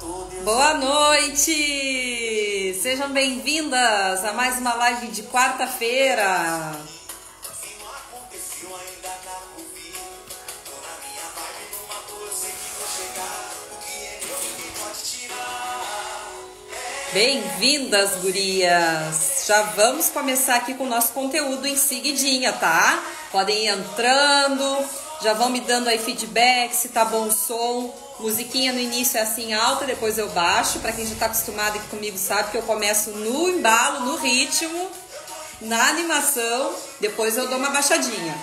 Boa noite! Sejam bem-vindas a mais uma live de quarta-feira. Bem-vindas, gurias! Já vamos começar aqui com o nosso conteúdo em seguidinha, tá? Podem ir entrando, já vão me dando aí feedback, se tá bom o som. Musiquinha no início é assim alta, depois eu baixo. Pra quem já tá acostumado aqui comigo sabe que eu começo no embalo, no ritmo, na animação, depois eu dou uma baixadinha.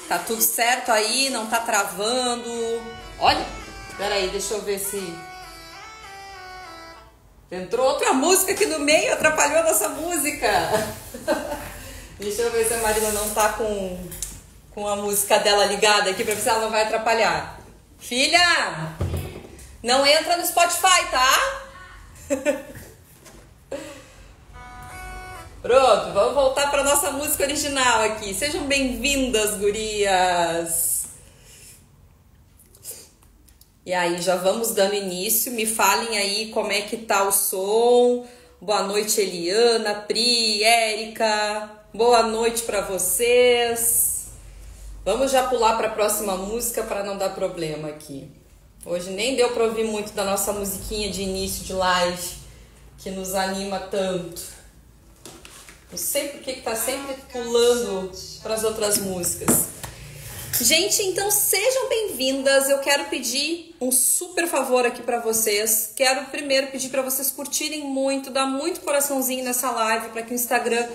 Tá tudo certo aí, não tá travando. Olha, peraí, deixa eu ver se... Entrou outra música aqui no meio, atrapalhou a nossa música. Deixa eu ver se a Marina não tá com a música dela ligada aqui pra ver se ela não vai atrapalhar. Filha, não entra no Spotify, tá? Pronto, vamos voltar pra nossa música original aqui. Sejam bem-vindas, gurias. E aí, já vamos dando início. Me falem aí como é que tá o som. Boa noite, Eliana, Pri, Érica. Boa noite pra vocês. Vamos já pular para a próxima música para não dar problema aqui. Hoje nem deu para ouvir muito da nossa musiquinha de início de live, que nos anima tanto. Não sei por que tá sempre pulando para as outras músicas. Gente, então sejam bem-vindas. Eu quero pedir um super favor aqui para vocês. Quero primeiro pedir para vocês curtirem muito, dar muito coraçãozinho nessa live, para que o Instagram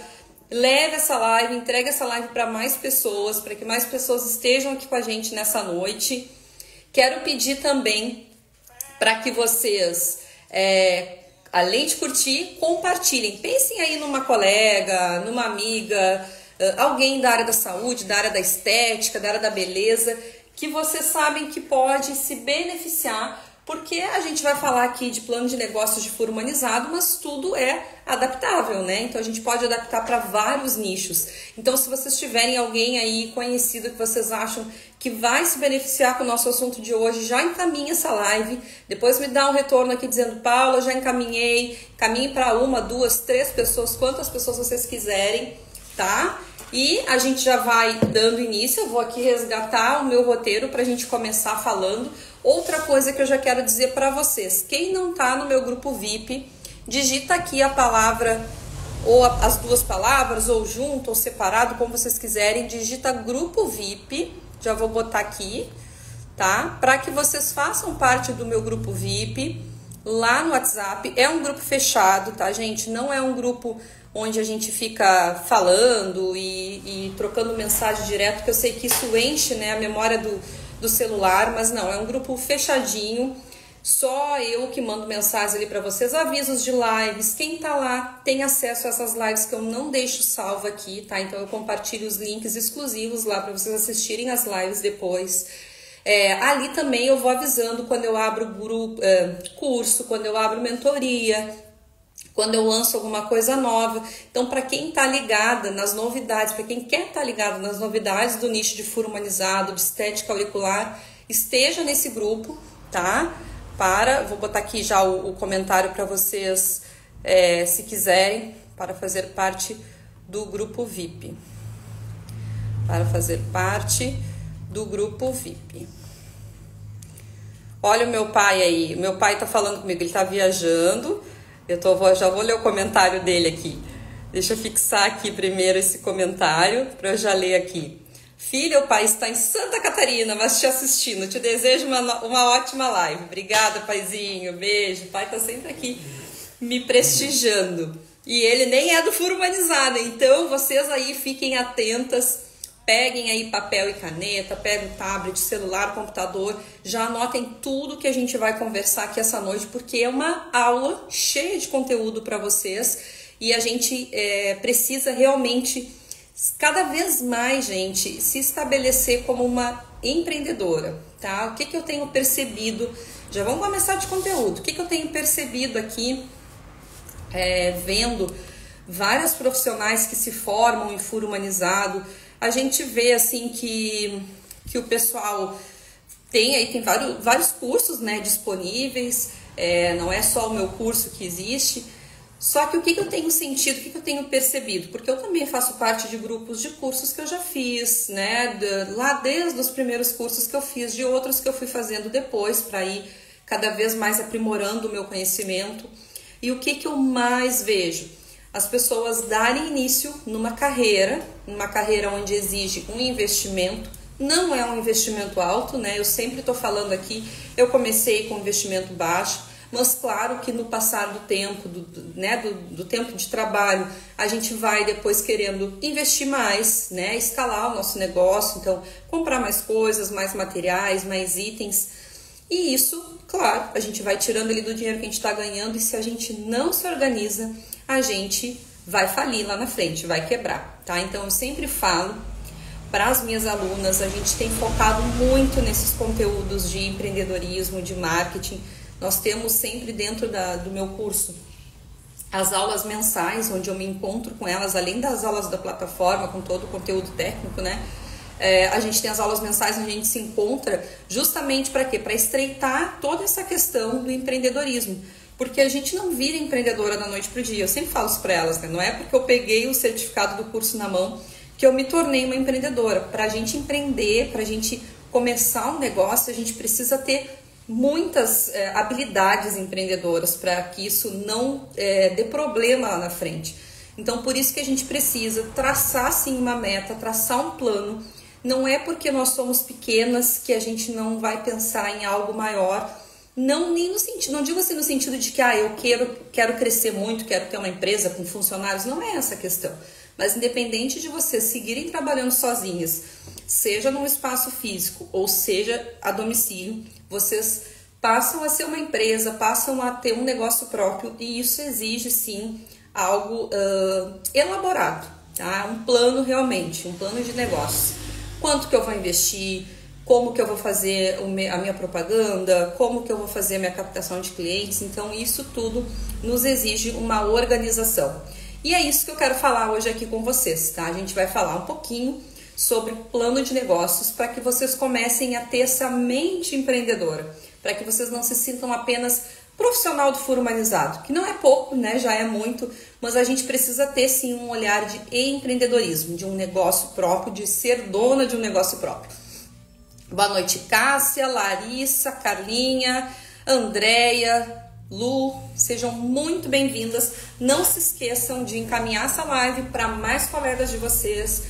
leve essa live, entregue essa live para mais pessoas, para que mais pessoas estejam aqui com a gente nessa noite. Quero pedir também para que vocês, além de curtir, compartilhem. Pensem aí numa colega, numa amiga, alguém da área da saúde, da área da estética, da área da beleza, que vocês sabem que pode se beneficiar, porque a gente vai falar aqui de plano de negócios de furo humanizado, mas tudo é adaptável, né? Então a gente pode adaptar para vários nichos. Então se vocês tiverem alguém aí conhecido que vocês acham que vai se beneficiar com o nosso assunto de hoje, já encaminhe essa live. Depois me dá um retorno aqui dizendo: Paula, já encaminhei. Caminhe para uma, duas, três pessoas, quantas pessoas vocês quiserem, tá? E a gente já vai dando início. Eu vou aqui resgatar o meu roteiro para a gente começar falando. Outra coisa que eu já quero dizer para vocês: quem não tá no meu grupo VIP, digita aqui a palavra, ou as duas palavras, ou junto, ou separado, como vocês quiserem. Digita grupo VIP, já vou botar aqui, tá? Para que vocês façam parte do meu grupo VIP lá no WhatsApp. É um grupo fechado, tá, gente? Não é um grupo onde a gente fica falando e trocando mensagem direto, que eu sei que isso enche, né, a memória do celular, mas não, é um grupo fechadinho, só eu que mando mensagem ali para vocês, avisos de lives. Quem tá lá tem acesso a essas lives que eu não deixo salvo aqui, tá? Então eu compartilho os links exclusivos lá para vocês assistirem as lives depois. Ali também eu vou avisando quando eu abro grupo, curso, quando eu abro mentoria, quando eu lanço alguma coisa nova. Então, para quem tá ligada nas novidades, para quem quer estar ligado nas novidades do nicho de furo humanizado, de estética auricular, esteja nesse grupo, tá? Vou botar aqui já o comentário para vocês, se quiserem, para fazer parte do grupo VIP. Para fazer parte do grupo VIP. Olha o meu pai aí. O meu pai tá falando comigo, ele tá viajando. Já vou ler o comentário dele aqui. Deixa eu fixar aqui primeiro esse comentário para eu já ler aqui. Filha, o pai está em Santa Catarina, mas te assistindo. Te desejo uma ótima live. Obrigada, paizinho. Beijo. O pai está sempre aqui me prestigiando. E ele nem é do furo humanizado. Então, vocês aí fiquem atentas. Peguem aí papel e caneta, peguem tablet, celular, computador, já anotem tudo que a gente vai conversar aqui essa noite, porque é uma aula cheia de conteúdo para vocês e a gente precisa realmente, cada vez mais, gente, se estabelecer como uma empreendedora, tá? O que eu tenho percebido? Já vamos começar de conteúdo. O que eu tenho percebido aqui, vendo várias profissionais que se formam em furo humanizado, a gente vê assim que o pessoal tem vários cursos, né, disponíveis, não é só o meu curso que existe. Só que o que eu tenho sentido, o que eu tenho percebido? Porque eu também faço parte de grupos de cursos que eu já fiz, né? Lá desde os primeiros cursos que eu fiz, de outros que eu fui fazendo depois, para ir cada vez mais aprimorando o meu conhecimento. E o que eu mais vejo? As pessoas darem início numa carreira onde exige um investimento. Não é um investimento alto, né? Eu sempre estou falando aqui, eu comecei com investimento baixo. Mas claro que no passar do tempo, do tempo de trabalho, a gente vai depois querendo investir mais, né? Escalar o nosso negócio, então comprar mais coisas, mais materiais, mais itens. E isso, claro, a gente vai tirando ali do dinheiro que a gente está ganhando, e se a gente não se organiza, a gente vai falir lá na frente, vai quebrar, tá? Então eu sempre falo para as minhas alunas, a gente tem focado muito nesses conteúdos de empreendedorismo, de marketing. Nós temos sempre dentro do meu curso as aulas mensais, onde eu me encontro com elas, além das aulas da plataforma, com todo o conteúdo técnico, né? A gente tem as aulas mensais onde a gente se encontra justamente para quê? Para estreitar toda essa questão do empreendedorismo. Porque a gente não vira empreendedora da noite para o dia. Eu sempre falo isso para elas, né? Não é porque eu peguei o certificado do curso na mão que eu me tornei uma empreendedora. Para a gente empreender, para a gente começar um negócio, a gente precisa ter muitas habilidades empreendedoras para que isso não dê problema lá na frente. Então, por isso que a gente precisa traçar sim uma meta, traçar um plano. Não é porque nós somos pequenas que a gente não vai pensar em algo maior. Não, nem no sentido, não digo assim no sentido de que eu quero crescer muito, quero ter uma empresa com funcionários. Não é essa a questão. Mas independente de vocês seguirem trabalhando sozinhas, seja num espaço físico ou seja a domicílio, vocês passam a ser uma empresa, passam a ter um negócio próprio, e isso exige sim algo elaborado, tá? Um plano realmente, um plano de negócios. Quanto que eu vou investir, como que eu vou fazer a minha propaganda, como que eu vou fazer a minha captação de clientes. Então isso tudo nos exige uma organização. E é isso que eu quero falar hoje aqui com vocês, tá? A gente vai falar um pouquinho sobre plano de negócios para que vocês comecem a ter essa mente empreendedora, para que vocês não se sintam apenas profissional do furo humanizado, que não é pouco, né? Já é muito, mas a gente precisa ter sim um olhar de empreendedorismo, de um negócio próprio, de ser dona de um negócio próprio. Boa noite, Cássia, Larissa, Carlinha, Andréia, Lu, sejam muito bem-vindas. Não se esqueçam de encaminhar essa live para mais colegas de vocês.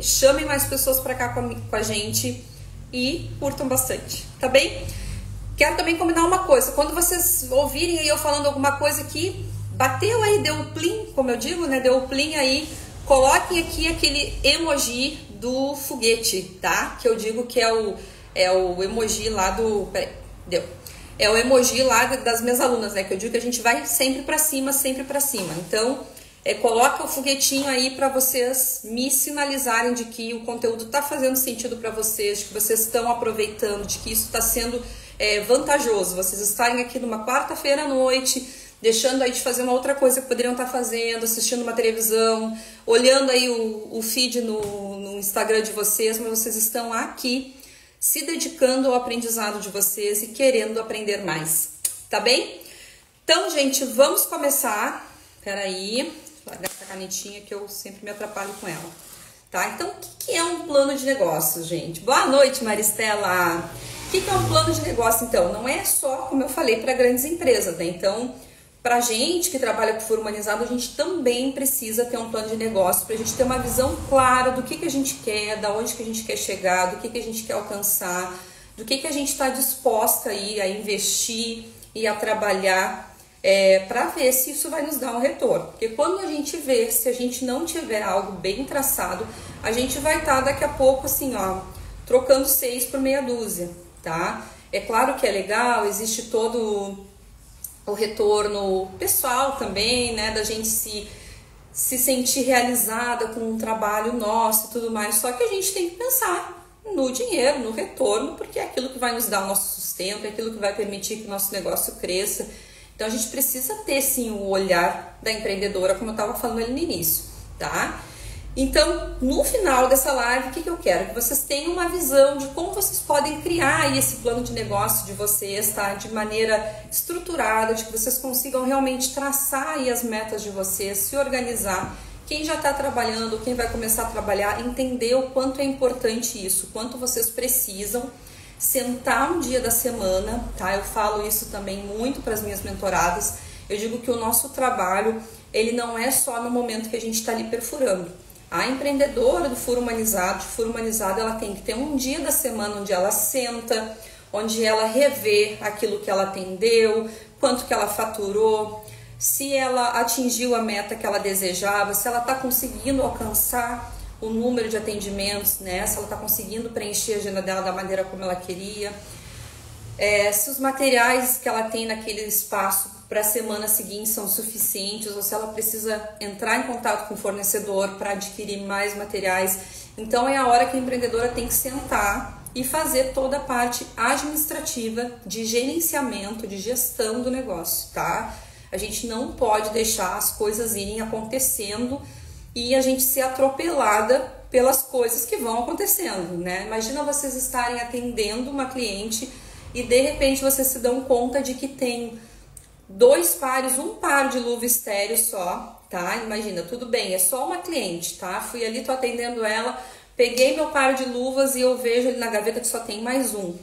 Chamem mais pessoas para cá com a gente e curtam bastante, tá bem? Quero também combinar uma coisa. Quando vocês ouvirem aí eu falando alguma coisa que bateu aí, deu um plim, como eu digo, né? Deu um plim aí, coloquem aqui aquele emoji do foguete, tá? Que eu digo que é o emoji lá do... Peraí, deu. É o emoji lá das minhas alunas, né? Que eu digo que a gente vai sempre pra cima, sempre pra cima. Então, coloca o foguetinho aí para vocês me sinalizarem de que o conteúdo tá fazendo sentido para vocês, de que vocês estão aproveitando, de que isso está sendo vantajoso. Vocês estarem aqui numa quarta-feira à noite, deixando aí de fazer uma outra coisa que poderiam estar fazendo, assistindo uma televisão, olhando aí o feed no Instagram de vocês, mas vocês estão aqui se dedicando ao aprendizado de vocês e querendo aprender mais, tá bem? Então, gente, vamos começar. Peraí, vou largar essa canetinha que eu sempre me atrapalho com ela, tá? Então, o que é um plano de negócios, gente? Boa noite, Maristela! O que é um plano de negócio, então? Não é só, como eu falei, para grandes empresas, né? Então, pra gente que trabalha com furo humanizado, a gente também precisa ter um plano de negócio, pra gente ter uma visão clara do que a gente quer, da onde que a gente quer chegar, do que a gente quer alcançar, do que a gente está disposta aí a investir e a trabalhar para ver se isso vai nos dar um retorno. Porque quando a gente vê, se a gente não tiver algo bem traçado, a gente vai estar daqui a pouco assim, ó, trocando 6 por meia dúzia, tá? É claro que é legal, existe todo o retorno pessoal também, né, da gente se sentir realizada com um trabalho nosso e tudo mais, só que a gente tem que pensar no dinheiro, no retorno, porque é aquilo que vai nos dar o nosso sustento, é aquilo que vai permitir que o nosso negócio cresça. Então a gente precisa ter sim o olhar da empreendedora, como eu estava falando ali no início, tá? Então, no final dessa live, o que eu quero? Que vocês tenham uma visão de como vocês podem criar aí esse plano de negócio de vocês, tá? De maneira estruturada, de que vocês consigam realmente traçar aí as metas de vocês, se organizar. Quem já está trabalhando, quem vai começar a trabalhar, entender o quanto é importante isso, o quanto vocês precisam sentar um dia da semana, tá? Eu falo isso também muito para as minhas mentoradas. Eu digo que o nosso trabalho, ele não é só no momento que a gente está ali perfurando. A empreendedora do furo humanizado, ela tem que ter um dia da semana onde ela senta, onde ela revê aquilo que ela atendeu, quanto que ela faturou, se ela atingiu a meta que ela desejava, se ela está conseguindo alcançar o número de atendimentos, né? Se ela está conseguindo preencher a agenda dela da maneira como ela queria, se os materiais que ela tem naquele espaço para a semana seguinte são suficientes, ou se ela precisa entrar em contato com o fornecedor para adquirir mais materiais. Então é a hora que a empreendedora tem que sentar e fazer toda a parte administrativa de gerenciamento, de gestão do negócio, tá? A gente não pode deixar as coisas irem acontecendo e a gente ser atropelada pelas coisas que vão acontecendo, né? Imagina vocês estarem atendendo uma cliente e de repente vocês se dão conta de que tem um par de luva estéreo só, tá? Imagina, tudo bem, é só uma cliente, tá? Fui ali, tô atendendo ela, peguei meu par de luvas e eu vejo ali na gaveta que só tem mais um.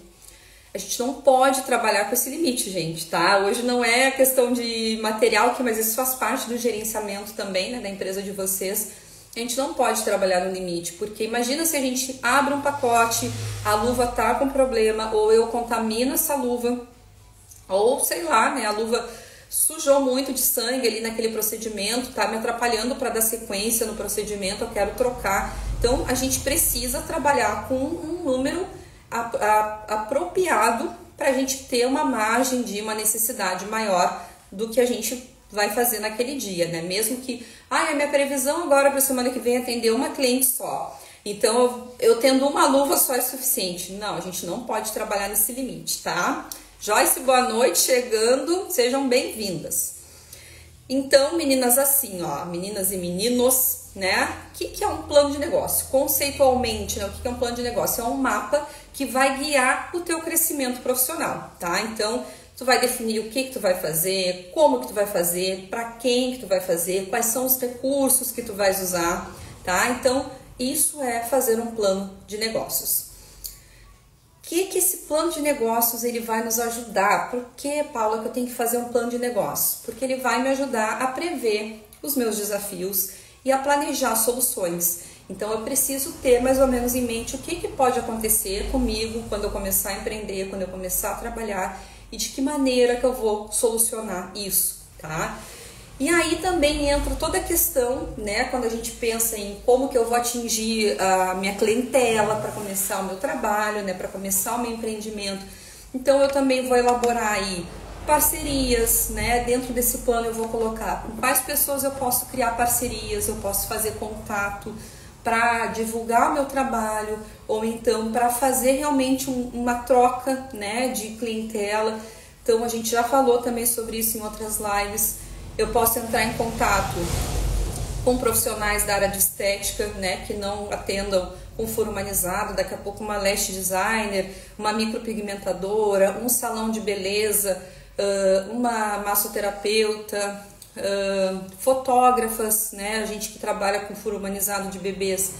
A gente não pode trabalhar com esse limite, gente, tá? Hoje não é a questão de material, mas isso faz parte do gerenciamento também, né, da empresa de vocês. A gente não pode trabalhar no limite, porque imagina se a gente abre um pacote, a luva tá com problema, ou eu contamino essa luva, ou sei lá, né, a luva sujou muito de sangue ali naquele procedimento, tá me atrapalhando para dar sequência no procedimento, eu quero trocar. Então a gente precisa trabalhar com um número apropriado para a gente ter uma margem de uma necessidade maior do que a gente vai fazer naquele dia, né? Mesmo que, a minha previsão agora para a semana que vem é atender uma cliente só. Então eu tendo uma luva só é suficiente. Não, a gente não pode trabalhar nesse limite, tá? Joyce, boa noite, chegando, sejam bem-vindas. Então, meninas, assim, ó, meninas e meninos, né? O que é um plano de negócio? Conceitualmente, né? O que é um plano de negócio? É um mapa que vai guiar o teu crescimento profissional, tá? Então, tu vai definir o que tu vai fazer, como que tu vai fazer, para quem que tu vai fazer, quais são os recursos que tu vais usar, tá? Então, isso é fazer um plano de negócios. O que esse plano de negócios ele vai nos ajudar? Por que, Paula, que eu tenho que fazer um plano de negócio? Porque ele vai me ajudar a prever os meus desafios e a planejar soluções. Então eu preciso ter mais ou menos em mente o que pode acontecer comigo quando eu começar a empreender, quando eu começar a trabalhar e de que maneira que eu vou solucionar isso, tá? E aí também entra toda a questão, né, quando a gente pensa em como que eu vou atingir a minha clientela para começar o meu trabalho, né, para começar o meu empreendimento. Então eu também vou elaborar aí parcerias, né, dentro desse plano eu vou colocar com quais pessoas eu posso criar parcerias, eu posso fazer contato para divulgar o meu trabalho ou então para fazer realmente uma troca, né, de clientela. Então a gente já falou também sobre isso em outras lives. Eu posso entrar em contato com profissionais da área de estética, né, que não atendam com furo humanizado, daqui a pouco uma lash designer, uma micropigmentadora, um salão de beleza, uma massoterapeuta, fotógrafas, né, a gente que trabalha com furo humanizado de bebês.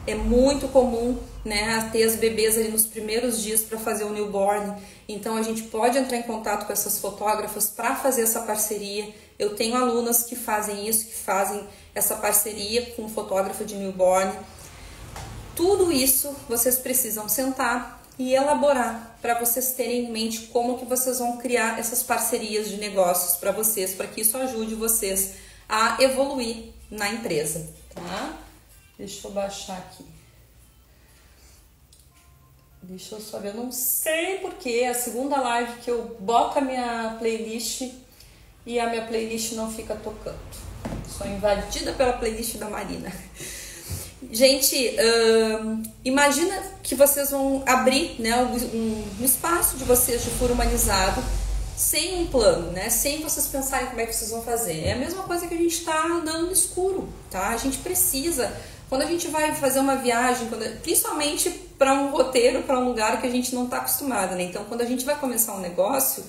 É muito comum, né, ter as bebês ali nos primeiros dias para fazer o newborn. Então a gente pode entrar em contato com essas fotógrafas para fazer essa parceria. Eu tenho alunas que fazem isso, que fazem essa parceria com um fotógrafo de newborn. Tudo isso vocês precisam sentar e elaborar para vocês terem em mente como que vocês vão criar essas parcerias de negócios para vocês, para que isso ajude vocês a evoluir na empresa, tá? Deixa eu baixar aqui. Deixa eu só ver, eu não sei porque é a segunda live que eu boto a minha playlist e a minha playlist não fica tocando. Sou invadida pela playlist da Marina. Gente, imagina que vocês vão abrir, né, um espaço de vocês de furo humanizado sem um plano, né, sem vocês pensarem como é que vocês vão fazer. É a mesma coisa que a gente está andando no escuro, tá? A gente precisa Quando a gente vai fazer uma viagem, principalmente para um roteiro, para um lugar que a gente não está acostumado, né? Então, quando a gente vai começar um negócio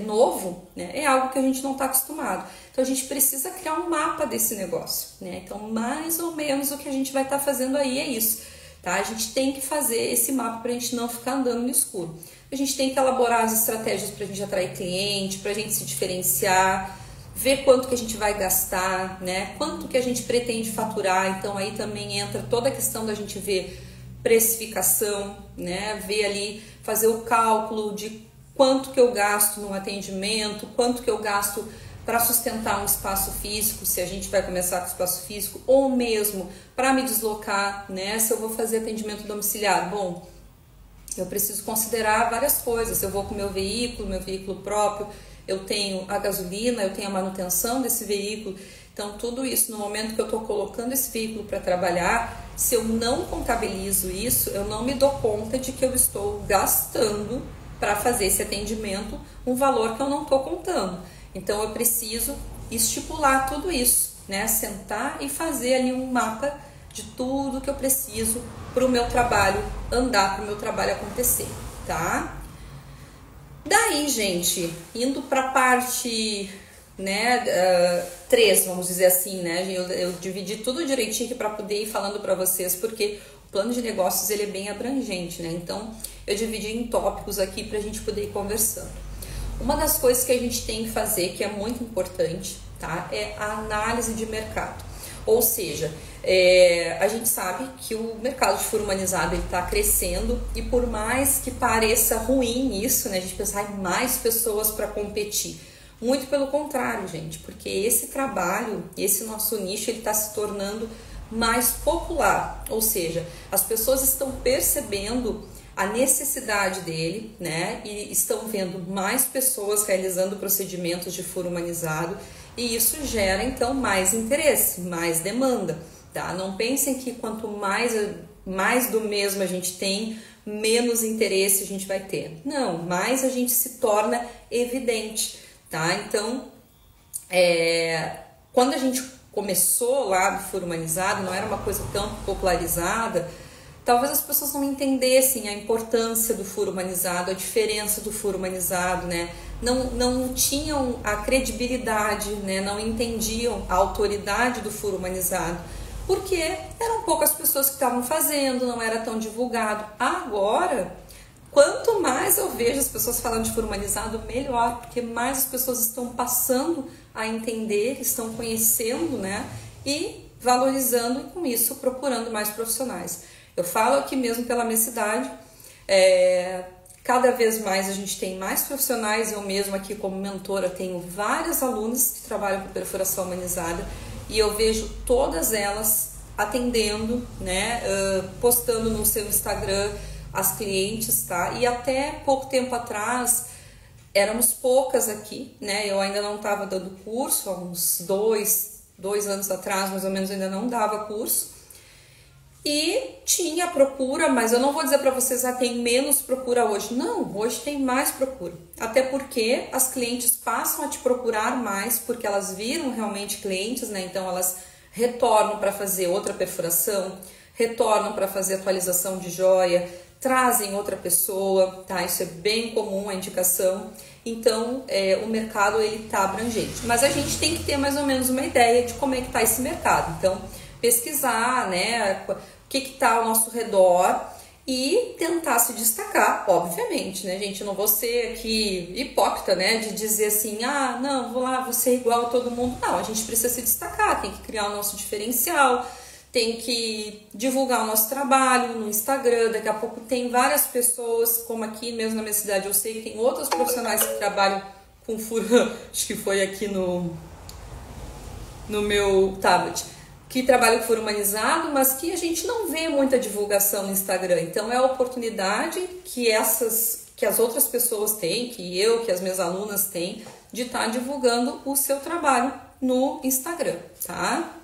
novo, né, é algo que a gente não está acostumado. Então, a gente precisa criar um mapa desse negócio, né? Então, mais ou menos o que a gente vai estar fazendo aí é isso, tá? A gente tem que fazer esse mapa para a gente não ficar andando no escuro. A gente tem que elaborar as estratégias para a gente atrair cliente, para a gente se diferenciar, ver quanto que a gente vai gastar, né? Quanto que a gente pretende faturar. Então aí também entra toda a questão da gente ver precificação, né? Ver ali, fazer o cálculo de quanto que eu gasto no atendimento, quanto que eu gasto para sustentar um espaço físico, se a gente vai começar com espaço físico, ou mesmo para me deslocar, né? Se eu vou fazer atendimento domiciliar, bom, eu preciso considerar várias coisas. Eu vou com meu veículo próprio, eu tenho a gasolina, eu tenho a manutenção desse veículo. Então, tudo isso, no momento que eu estou colocando esse veículo para trabalhar, se eu não contabilizo isso, eu não me dou conta de que eu estou gastando para fazer esse atendimento um valor que eu não estou contando. Então, eu preciso estipular tudo isso, né? Sentar e fazer ali um mapa de tudo que eu preciso para o meu trabalho andar, para o meu trabalho acontecer, tá? Daí, gente, indo para a parte, né, 3, vamos dizer assim, né? Eu dividi tudo direitinho aqui para poder ir falando para vocês, porque o plano de negócios ele é bem abrangente, né? Então, eu dividi em tópicos aqui para a gente poder ir conversando. Uma das coisas que a gente tem que fazer, que é muito importante, tá? É a análise de mercado. Ou seja, a gente sabe que o mercado de furo humanizado está crescendo e por mais que pareça ruim isso, né, a gente pensar em mais pessoas para competir, muito pelo contrário, gente, porque esse trabalho, esse nosso nicho, ele está se tornando mais popular, ou seja, as pessoas estão percebendo a necessidade dele, né, e estão vendo mais pessoas realizando procedimentos de furo humanizado e isso gera então mais interesse, mais demanda. Tá? Não pensem que quanto mais do mesmo a gente tem, menos interesse a gente vai ter. Não, mais a gente se torna evidente, tá? Então, quando a gente começou lá do furo humanizado, não era uma coisa tão popularizada, talvez as pessoas não entendessem a importância do furo humanizado, a diferença do furo humanizado, né? Não tinham a credibilidade, né? Não entendiam a autoridade do furo humanizado. Porque eram poucas pessoas que estavam fazendo, não era tão divulgado. Agora, quanto mais eu vejo as pessoas falando de furo humanizado, melhor, porque mais as pessoas estão passando a entender, estão conhecendo, né? E valorizando e com isso procurando mais profissionais. Eu falo aqui mesmo pela minha cidade, cada vez mais a gente tem mais profissionais, eu mesmo aqui como mentora tenho várias alunas que trabalham com perfuração humanizada, e eu vejo todas elas atendendo, né, postando no seu Instagram as clientes, tá? E até pouco tempo atrás éramos poucas aqui, né? Eu ainda não estava dando curso, há uns dois anos atrás, mais ou menos, eu ainda não dava curso. E tinha procura, mas eu não vou dizer para vocês que tem menos procura hoje. Não, hoje tem mais procura. Até porque as clientes passam a te procurar mais porque elas viram realmente clientes, né? Então elas retornam para fazer outra perfuração, retornam para fazer atualização de joia, trazem outra pessoa, tá? Isso é bem comum, a indicação. Então o mercado ele tá abrangente. Mas a gente tem que ter mais ou menos uma ideia de como é que tá esse mercado. Então pesquisar, né? O que está ao nosso redor e tentar se destacar, obviamente, né, gente? Eu não vou ser aqui hipócrita, né, de dizer assim, ah, não, vou ser igual a todo mundo. Não, a gente precisa se destacar, tem que criar o nosso diferencial, tem que divulgar o nosso trabalho no Instagram. Daqui a pouco tem várias pessoas, como aqui mesmo na minha cidade, eu sei que tem outros profissionais que trabalham com furo, acho que foi aqui no meu tablet, que trabalham com furo humanizado, mas que a gente não vê muita divulgação no Instagram. Então é a oportunidade que as outras pessoas têm, que as minhas alunas têm, de estar divulgando o seu trabalho no Instagram, tá?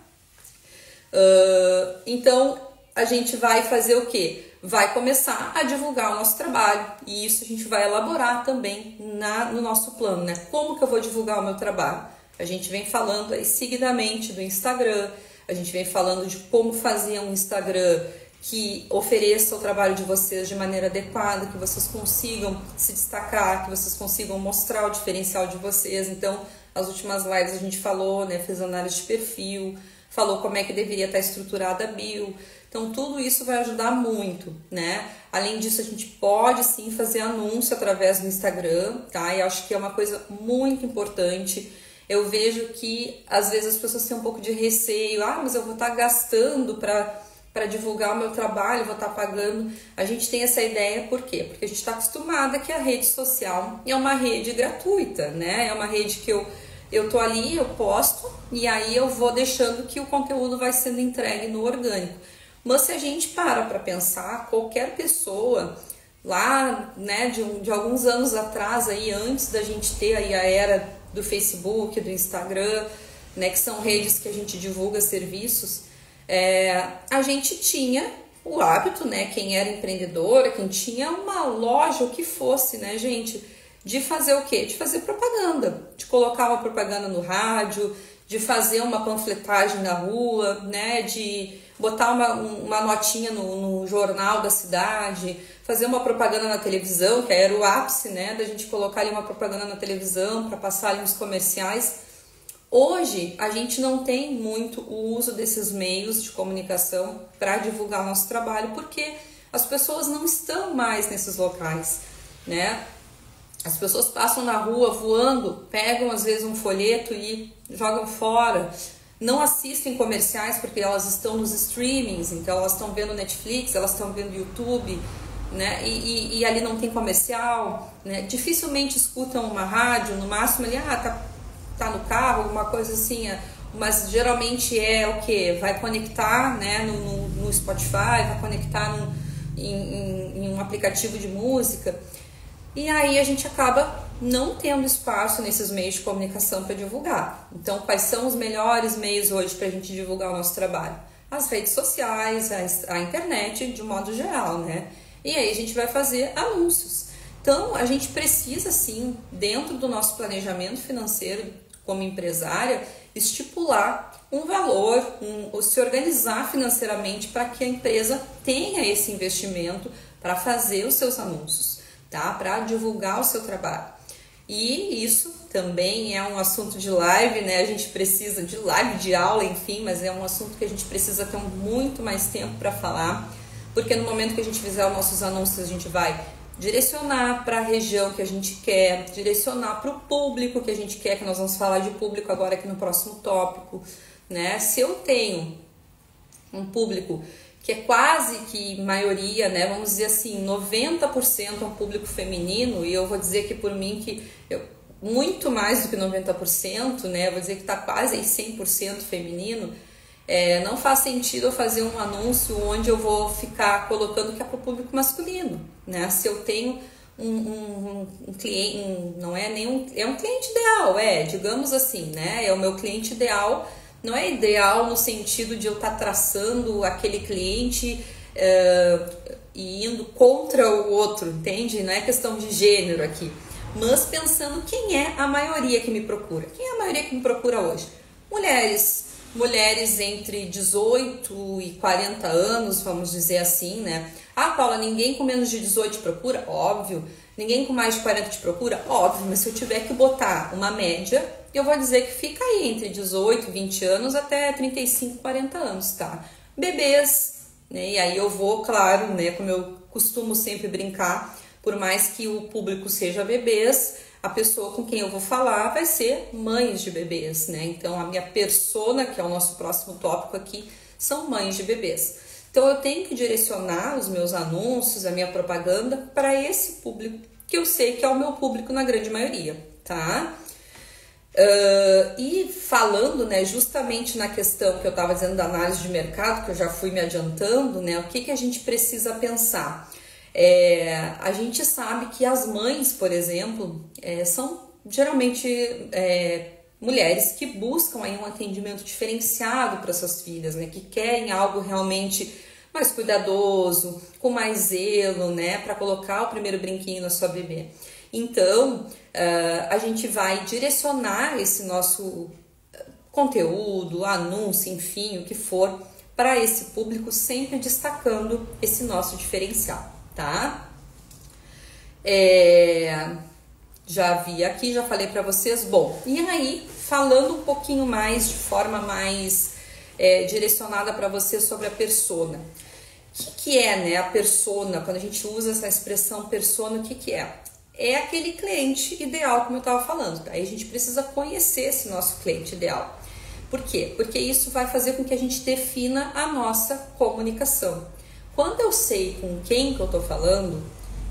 Então a gente vai fazer o quê? Vai começar a divulgar o nosso trabalho e isso a gente vai elaborar também no nosso plano, né? Como que eu vou divulgar o meu trabalho? A gente vem falando aí seguidamente do Instagram, a gente vem falando de como fazer um Instagram que ofereça o trabalho de vocês de maneira adequada, que vocês consigam se destacar, que vocês consigam mostrar o diferencial de vocês. Então, as últimas lives a gente falou, né, fez análise de perfil, falou como é que deveria estar estruturada a bio. Então, tudo isso vai ajudar muito, né? Além disso, a gente pode sim fazer anúncio através do Instagram, tá? E acho que é uma coisa muito importante. Eu vejo que, às vezes, as pessoas têm um pouco de receio. Ah, mas eu vou estar gastando para divulgar o meu trabalho, vou estar pagando. A gente tem essa ideia, por quê? Porque a gente está acostumada que a rede social é uma rede gratuita, né? É uma rede que eu tô ali, eu posto, e aí eu vou deixando que o conteúdo vai sendo entregue no orgânico. Mas se a gente para pensar, qualquer pessoa lá, né, de alguns anos atrás, aí, antes da gente ter aí a era do Facebook, do Instagram, né, que são redes que a gente divulga serviços, a gente tinha o hábito, né, quem era empreendedora, quem tinha uma loja, o que fosse, né, gente, de fazer o quê? De fazer propaganda, de colocar uma propaganda no rádio, de fazer uma panfletagem na rua, né, de botar uma notinha no jornal da cidade, fazer uma propaganda na televisão, que era o ápice, né, da gente colocar ali uma propaganda na televisão para passar ali uns comerciais. Hoje, a gente não tem muito o uso desses meios de comunicação para divulgar o nosso trabalho, porque as pessoas não estão mais nesses locais, né? As pessoas passam na rua voando, pegam às vezes um folheto e jogam fora. Não assistem comerciais porque elas estão nos streamings, então elas estão vendo Netflix, elas estão vendo YouTube, né? E ali não tem comercial, né? Dificilmente escutam uma rádio, no máximo ali, tá no carro, alguma coisa assim, mas geralmente é o que? Vai conectar, né, no Spotify, vai conectar em um aplicativo de música. E aí a gente acaba não tendo espaço nesses meios de comunicação para divulgar. Então, quais são os melhores meios hoje para a gente divulgar o nosso trabalho? As redes sociais, a internet, de modo geral, né? E aí a gente vai fazer anúncios. Então, a gente precisa, sim, dentro do nosso planejamento financeiro como empresária, estipular um valor, se organizar financeiramente para que a empresa tenha esse investimento para fazer os seus anúncios, tá? Para divulgar o seu trabalho. E isso também é um assunto de live, né? A gente precisa de live, de aula, enfim, mas é um assunto que a gente precisa ter muito mais tempo para falar, porque no momento que a gente fizer os nossos anúncios, a gente vai direcionar para a região que a gente quer, direcionar para o público que a gente quer, que nós vamos falar de público agora aqui no próximo tópico, né? Se eu tenho um público que é quase que maioria, né? Vamos dizer assim, 90% é um público feminino, e eu vou dizer que por mim muito mais do que 90%, né? Eu vou dizer que está quase aí 100% feminino. Não faz sentido eu fazer um anúncio onde eu vou ficar colocando que é para o público masculino, né? Se eu tenho um cliente, não é nenhum, é um cliente ideal, digamos assim, né? É o meu cliente ideal, não é ideal no sentido de eu estar traçando aquele cliente e indo contra o outro, entende? Não é questão de gênero aqui, mas pensando quem é a maioria que me procura. Quem é a maioria que me procura hoje? Mulheres entre 18 e 40 anos, vamos dizer assim, né? Ah, Paula, ninguém com menos de 18 te procura? Óbvio. Ninguém com mais de 40 te procura? Óbvio. Mas se eu tiver que botar uma média, eu vou dizer que fica aí entre 18, 20 anos até 35, 40 anos, tá? Bebês, né? E aí eu vou, claro, né? Como eu costumo sempre brincar, por mais que o público seja bebês, a pessoa com quem eu vou falar vai ser mães de bebês, né? Então, a minha persona, que é o nosso próximo tópico aqui, são mães de bebês. Então, eu tenho que direcionar os meus anúncios, a minha propaganda para esse público, que eu sei que é o meu público na grande maioria, tá? E falando, né, justamente na questão que eu estava dizendo da análise de mercado, que eu já fui me adiantando, né? O que a gente precisa pensar? A gente sabe que as mães, por exemplo, são geralmente mulheres que buscam aí um atendimento diferenciado para suas filhas, né? Que querem algo realmente mais cuidadoso, com mais zelo, né? Para colocar o primeiro brinquinho na sua bebê. Então, a gente vai direcionar esse nosso conteúdo, anúncio, enfim, o que for, para esse público, sempre destacando esse nosso diferencial, tá? Já vi aqui, já falei para vocês. Bom, e aí, falando um pouquinho mais, de forma mais direcionada para vocês sobre a persona. O que é, né, a persona? Quando a gente usa essa expressão persona, o que é? É aquele cliente ideal, como eu estava falando. Tá? Aí a gente precisa conhecer esse nosso cliente ideal. Por quê? Porque isso vai fazer com que a gente defina a nossa comunicação. Quando eu sei com quem que eu estou falando,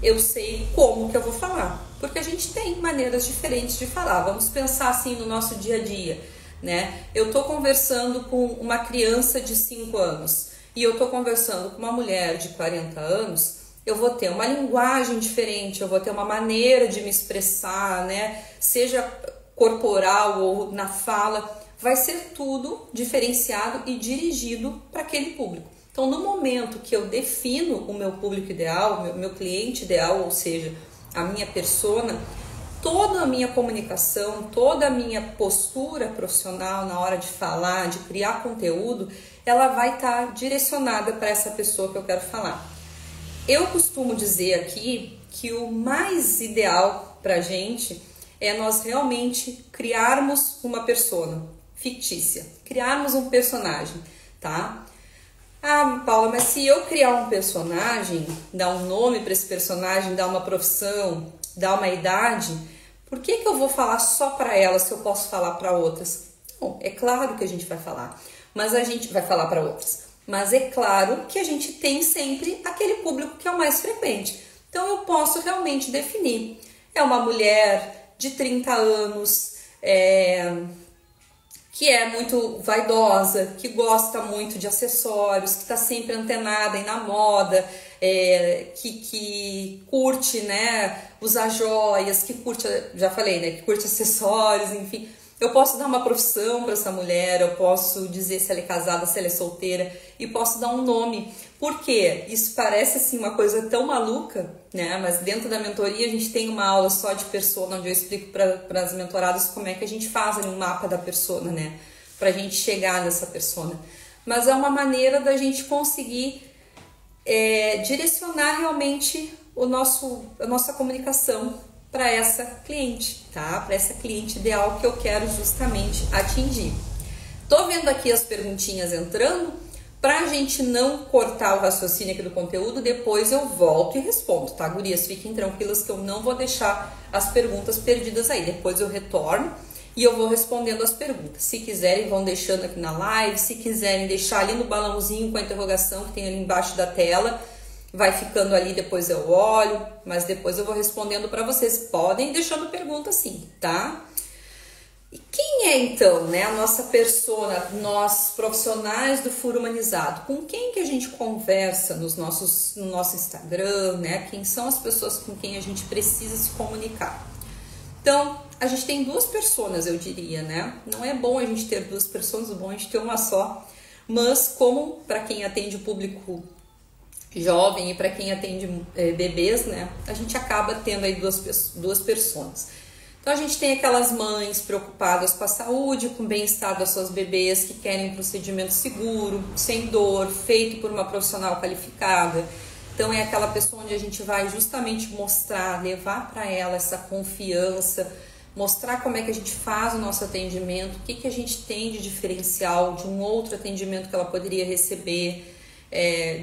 eu sei como que eu vou falar. Porque a gente tem maneiras diferentes de falar. Vamos pensar assim no nosso dia a dia, né? Eu estou conversando com uma criança de 5 anos e eu estou conversando com uma mulher de 40 anos, eu vou ter uma linguagem diferente, eu vou ter uma maneira de me expressar, né? Seja corporal ou na fala, vai ser tudo diferenciado e dirigido para aquele público. Então, no momento que eu defino o meu público ideal, o meu cliente ideal, ou seja, a minha persona, toda a minha comunicação, toda a minha postura profissional na hora de falar, de criar conteúdo, ela vai estar direcionada para essa pessoa que eu quero falar. Eu costumo dizer aqui que o mais ideal para a gente é nós realmente criarmos uma persona fictícia, criarmos um personagem, tá? Ah, Paula, mas se eu criar um personagem, dar um nome para esse personagem, dar uma profissão, dar uma idade, por que eu vou falar só para ela se eu posso falar para outras? Bom, é claro que a gente vai falar, mas a gente vai falar para outras. Mas é claro que a gente tem sempre aquele público que é o mais frequente. Então eu posso realmente definir. É uma mulher de 30 anos, que é muito vaidosa, que gosta muito de acessórios, que está sempre antenada aí na moda, que curte, né, usar joias, que curte, já falei, né, que curte acessórios, enfim. Eu posso dar uma profissão para essa mulher, eu posso dizer se ela é casada, se ela é solteira, e posso dar um nome. Por quê? Isso parece assim uma coisa tão maluca, né? Mas dentro da mentoria a gente tem uma aula só de persona, onde eu explico para as mentoradas como é que a gente faz ali um mapa da persona, né? Pra gente chegar nessa persona. Mas é uma maneira da gente conseguir direcionar realmente a nossa comunicação para essa cliente, tá? Para essa cliente ideal que eu quero justamente atingir. Tô vendo aqui as perguntinhas entrando. Pra gente não cortar o raciocínio aqui do conteúdo, depois eu volto e respondo, tá, gurias? Fiquem tranquilas que eu não vou deixar as perguntas perdidas aí. Depois eu retorno e eu vou respondendo as perguntas. Se quiserem, vão deixando aqui na live. Se quiserem deixar ali no balãozinho com a interrogação que tem ali embaixo da tela, vai ficando ali, depois eu olho, mas depois eu vou respondendo para vocês. Podem ir deixando pergunta sim, tá? E quem é então, né, a nossa persona, nós profissionais do Furo Humanizado? Com quem que a gente conversa no nosso Instagram, né? Quem são as pessoas com quem a gente precisa se comunicar? Então, a gente tem duas personas, eu diria, né? Não é bom a gente ter duas personas, é bom a gente ter uma só. Mas como para quem atende o público jovem e para quem atende bebês, né? A gente acaba tendo aí duas personas. Então a gente tem aquelas mães preocupadas com a saúde, com o bem-estar das suas bebês, que querem um procedimento seguro, sem dor, feito por uma profissional qualificada. Então é aquela pessoa onde a gente vai justamente mostrar, levar para ela essa confiança, mostrar como é que a gente faz o nosso atendimento, o que a gente tem de diferencial de um outro atendimento que ela poderia receber,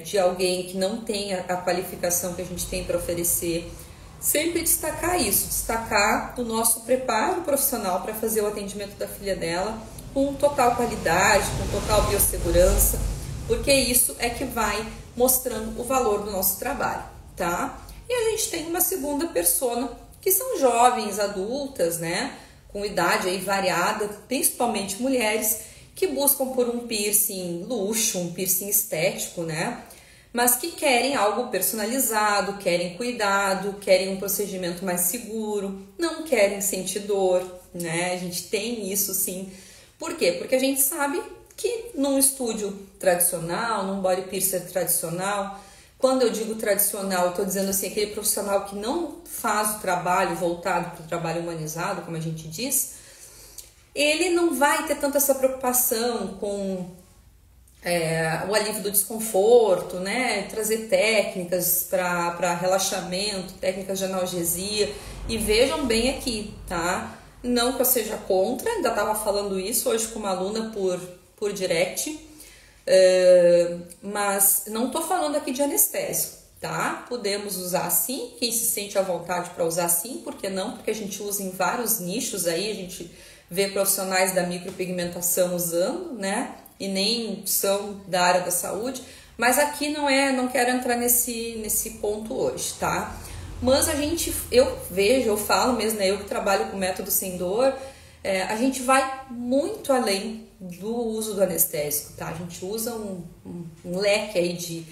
de alguém que não tem a qualificação que a gente tem para oferecer. Sempre destacar isso, destacar o nosso preparo profissional para fazer o atendimento da filha dela com total qualidade, com total biossegurança, porque isso é que vai mostrando o valor do nosso trabalho, tá? E a gente tem uma segunda persona, que são jovens, adultas, né, com idade aí variada, principalmente mulheres, que buscam por um piercing luxo, um piercing estético, né? Mas que querem algo personalizado, querem cuidado, querem um procedimento mais seguro, não querem sentir dor, né? A gente tem isso sim. Por quê? Porque a gente sabe que num estúdio tradicional, num body piercer tradicional, quando eu digo tradicional, eu estou dizendo assim, aquele profissional que não faz o trabalho voltado para o trabalho humanizado, como a gente diz, ele não vai ter tanta essa preocupação com o alívio do desconforto, né? Trazer técnicas para relaxamento, técnicas de analgesia. E vejam bem aqui, tá? Não que eu seja contra, ainda estava falando isso hoje com uma aluna por direct, mas não estou falando aqui de anestésico, tá? Podemos usar sim, quem se sente à vontade para usar sim, por que não? Porque a gente usa em vários nichos aí, a gente vê profissionais da micropigmentação usando, né? E nem são da área da saúde, mas aqui não quero entrar nesse ponto hoje, tá? Mas eu falo mesmo, né? Eu que trabalho com método sem dor, a gente vai muito além do uso do anestésico, tá? A gente usa um leque aí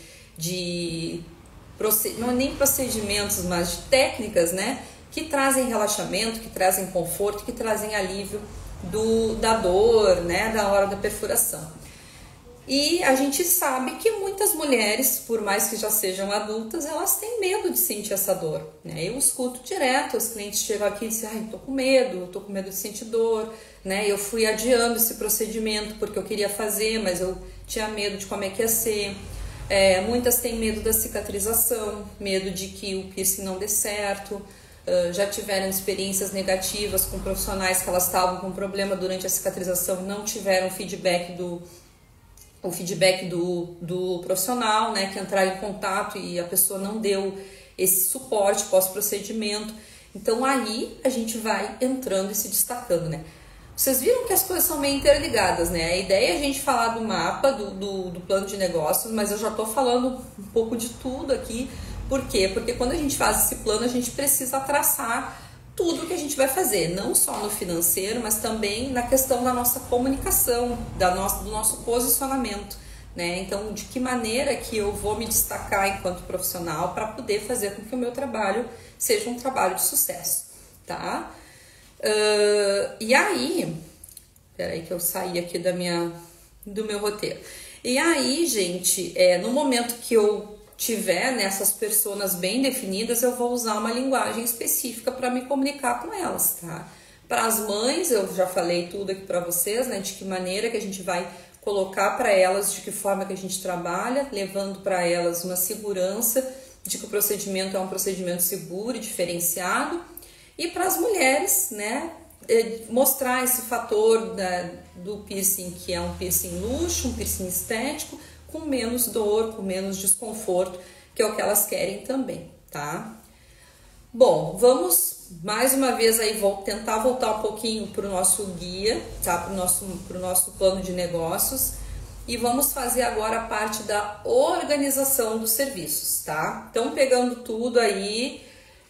não é nem procedimentos, mas de técnicas, né? Que trazem relaxamento, que trazem conforto, que trazem alívio da dor, né? Da hora da perfuração. E a gente sabe que muitas mulheres, por mais que já sejam adultas, elas têm medo de sentir essa dor, né? Eu escuto direto, os clientes chegam aqui e dizem, tô com medo de sentir dor, né? Eu fui adiando esse procedimento porque eu queria fazer, mas eu tinha medo de como é que ia ser. Muitas têm medo da cicatrização, medo de que o piercing não dê certo, já tiveram experiências negativas com profissionais que elas estavam com problema durante a cicatrização, não tiveram feedback do profissional, né, que entraram em contato e a pessoa não deu esse suporte pós-procedimento. Então aí a gente vai entrando e se destacando, né? Vocês viram que as coisas são meio interligadas, né? A ideia é a gente falar do mapa, do plano de negócios, mas eu já tô falando um pouco de tudo aqui. Por quê? Porque quando a gente faz esse plano, a gente precisa traçar tudo que a gente vai fazer, não só no financeiro, mas também na questão da nossa comunicação, do nosso posicionamento, né? Então, de que maneira que eu vou me destacar enquanto profissional para poder fazer com que o meu trabalho seja um trabalho de sucesso, tá? E aí, peraí que eu saí aqui do meu roteiro. E aí, gente, no momento que eu tiver nessas personas bem definidas, eu vou usar uma linguagem específica para me comunicar com elas, tá? Para as mães, eu já falei tudo aqui para vocês, né? De que maneira que a gente vai colocar para elas, de que forma que a gente trabalha, levando para elas uma segurança de que o procedimento é um procedimento seguro e diferenciado. E para as mulheres, né? Mostrar esse fator do piercing, que é um piercing luxo, um piercing estético, com menos dor, com menos desconforto, que é o que elas querem também, tá? Bom, vamos mais uma vez aí tentar voltar um pouquinho para o nosso guia, tá? Para o nosso plano de negócios, e vamos fazer agora a parte da organização dos serviços, tá? Então, pegando tudo aí,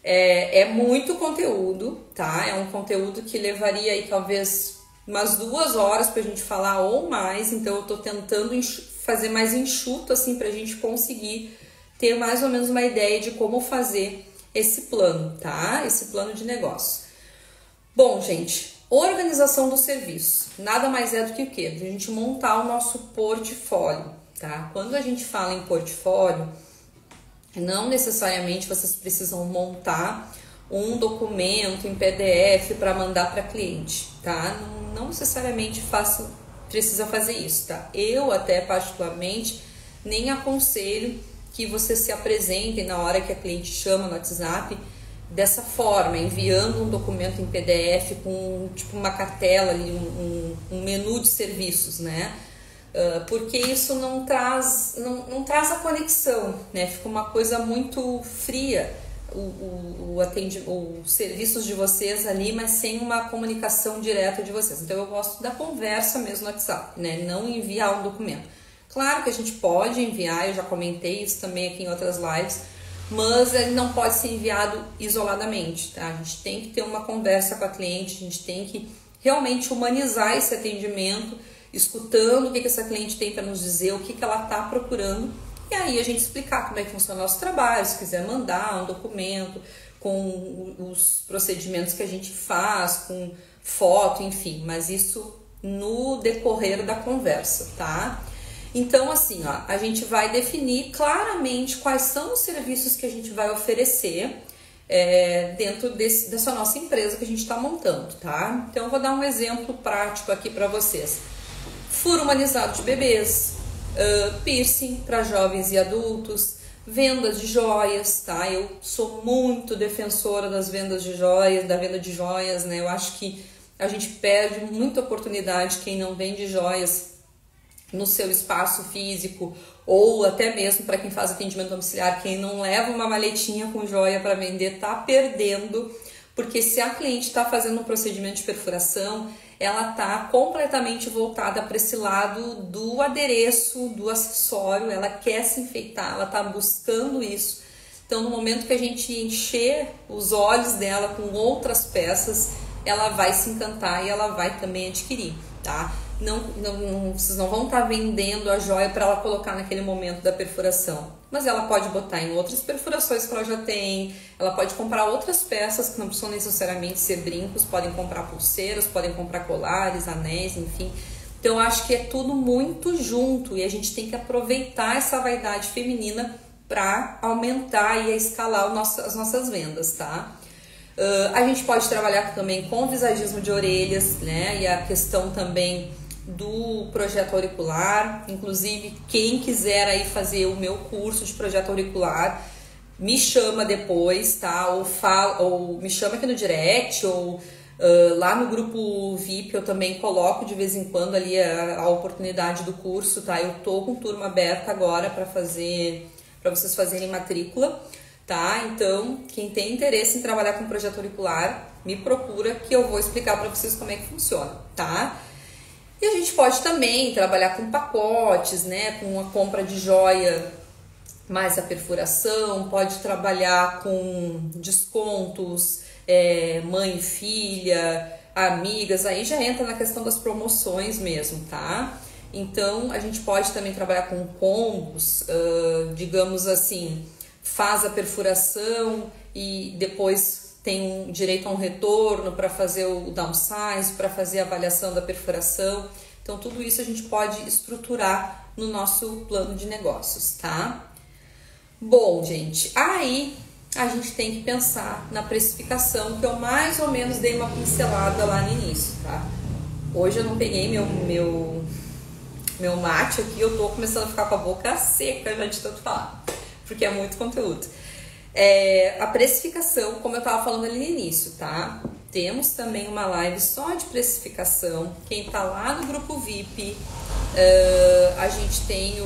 é muito conteúdo, tá? É um conteúdo que levaria aí talvez umas 2 horas para a gente falar ou mais, então eu tô tentando fazer mais enxuto assim para a gente conseguir ter mais ou menos uma ideia de como fazer esse plano, tá? Esse plano de negócio. Bom, gente, organização do serviço. Nada mais é do que o quê? A gente montar o nosso portfólio, tá? Quando a gente fala em portfólio, não necessariamente vocês precisam montar um documento em PDF para mandar para cliente, tá? Não necessariamente precisa fazer isso, tá? Eu até particularmente nem aconselho que vocês se apresentem na hora que a cliente chama no WhatsApp dessa forma, enviando um documento em PDF com tipo uma cartela ali, um menu de serviços, né? Porque isso não traz a conexão, né? Fica uma coisa muito fria os serviços de vocês ali, mas sem uma comunicação direta de vocês. Então eu gosto da conversa mesmo no WhatsApp, né? Não enviar um documento. Claro que a gente pode enviar, eu já comentei isso também aqui em outras lives, mas ele não pode ser enviado isoladamente, tá? A gente tem que ter uma conversa com a cliente, a gente tem que realmente humanizar esse atendimento, escutando o que essa cliente tem para nos dizer, o que ela está procurando, e aí a gente explicar como é que funciona o nosso trabalho, se quiser mandar um documento com os procedimentos que a gente faz, com foto, enfim, mas isso no decorrer da conversa, tá? Então, assim, ó, a gente vai definir claramente quais são os serviços que a gente vai oferecer, dentro dessa nossa empresa que a gente está montando, tá? Então eu vou dar um exemplo prático aqui para vocês. Furo humanizado de bebês, piercing para jovens e adultos, vendas de joias, tá? Eu sou muito defensora das vendas de joias, da venda de joias, né? Eu acho que a gente perde muita oportunidade quem não vende joias no seu espaço físico, ou até mesmo para quem faz atendimento domiciliar, quem não leva uma maletinha com joia para vender tá perdendo, porque se a cliente está fazendo um procedimento de perfuração, ela tá completamente voltada para esse lado do adereço, do acessório, ela quer se enfeitar, ela tá buscando isso. Então, no momento que a gente encher os olhos dela com outras peças, ela vai se encantar e ela vai também adquirir, tá? Vocês não vão estar vendendo a joia para ela colocar naquele momento da perfuração, mas ela pode botar em outras perfurações que ela já tem, ela pode comprar outras peças que não precisam necessariamente ser brincos, podem comprar pulseiras, podem comprar colares, anéis, enfim. Então eu acho que é tudo muito junto e a gente tem que aproveitar essa vaidade feminina para aumentar e escalar as nossas vendas, tá? A gente pode trabalhar também com visagismo de orelhas, né? E a questão também do projeto auricular. Inclusive, quem quiser aí fazer o meu curso de projeto auricular, me chama depois, tá? Ou me chama aqui no direct, ou lá no grupo VIP eu também coloco de vez em quando ali a oportunidade do curso, tá? Eu tô com turma aberta agora para vocês fazerem matrícula, tá? Então, quem tem interesse em trabalhar com projeto auricular, me procura que eu vou explicar para vocês como é que funciona, tá? E a gente pode também trabalhar com pacotes, né? Com a compra de joia mais a perfuração, pode trabalhar com descontos, mãe e filha, amigas, aí já entra na questão das promoções mesmo, tá? Então, a gente pode também trabalhar com combos, digamos assim, faz a perfuração e depois tem direito a um retorno para fazer o downsize, para fazer a avaliação da perfuração. Então, tudo isso a gente pode estruturar no nosso plano de negócios, tá? Bom, gente, aí a gente tem que pensar na precificação, que eu mais ou menos dei uma pincelada lá no início, tá? Hoje eu não peguei meu mate aqui, eu tô começando a ficar com a boca seca já de tanto falar, porque é muito conteúdo. A precificação, como eu tava falando ali no início, tá? Temos também uma live só de precificação. Quem tá lá no grupo VIP, a gente tem,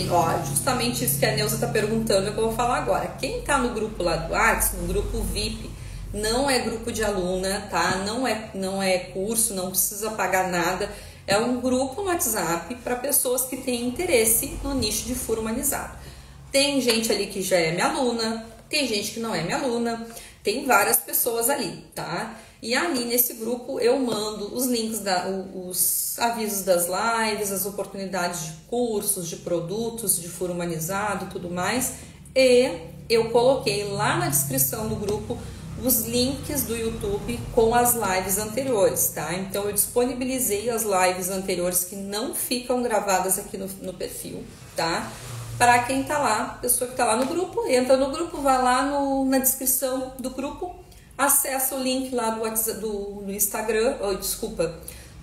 ó, justamente isso que a Neuza tá perguntando, é o que eu vou falar agora. Quem tá no grupo lá do WhatsApp, no grupo VIP, não é grupo de aluna, tá? Não é curso, não precisa pagar nada. É um grupo no WhatsApp para pessoas que têm interesse no nicho de furo humanizado. Tem gente ali que já é minha aluna, tem gente que não é minha aluna, tem várias pessoas ali, tá? E ali nesse grupo eu mando os links, os avisos das lives, as oportunidades de cursos, de produtos, de furo humanizado e tudo mais. E eu coloquei lá na descrição do grupo os links do YouTube com as lives anteriores, tá? Então eu disponibilizei as lives anteriores que não ficam gravadas aqui no perfil, tá? Para quem tá lá, pessoa que tá lá no grupo, entra no grupo, vai lá na descrição do grupo, acessa o link lá do Instagram,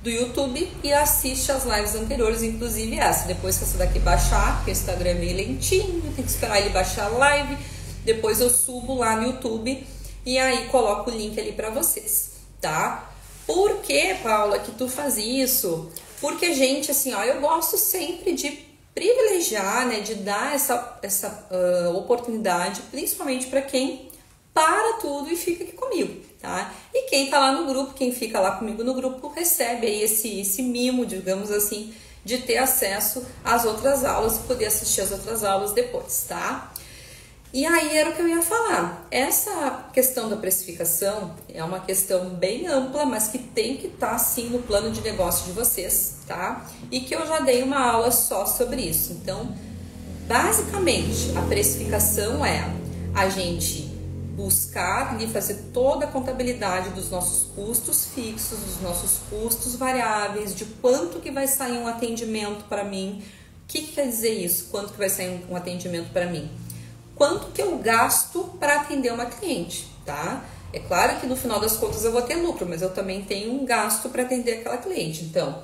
do YouTube e assiste as lives anteriores, inclusive essa. Depois que essa daqui baixar, porque o Instagram é meio lentinho, tem que esperar ele baixar a live, depois eu subo lá no YouTube e aí coloco o link ali para vocês, tá? Por que, Paula, que tu faz isso? Porque, gente, assim, ó, eu gosto sempre de privilegiar, né, de dar essa oportunidade, principalmente para quem para tudo e fica aqui comigo, tá? E quem tá lá no grupo, quem fica lá comigo no grupo, recebe aí esse mimo, digamos assim, de ter acesso às outras aulas e poder assistir as outras aulas depois, tá? E aí era o que eu ia falar. Essa questão da precificação é uma questão bem ampla, mas que tem que estar sim no plano de negócio de vocês, tá? E que eu já dei uma aula só sobre isso. Então, basicamente, a precificação é a gente buscar e fazer toda a contabilidade dos nossos custos fixos, dos nossos custos variáveis, de quanto que vai sair um atendimento para mim. O que quer dizer isso? Quanto que vai sair um atendimento para mim? quanto que eu gasto para atender uma cliente, tá? É claro que no final das contas eu vou ter lucro, mas eu também tenho um gasto para atender aquela cliente. Então,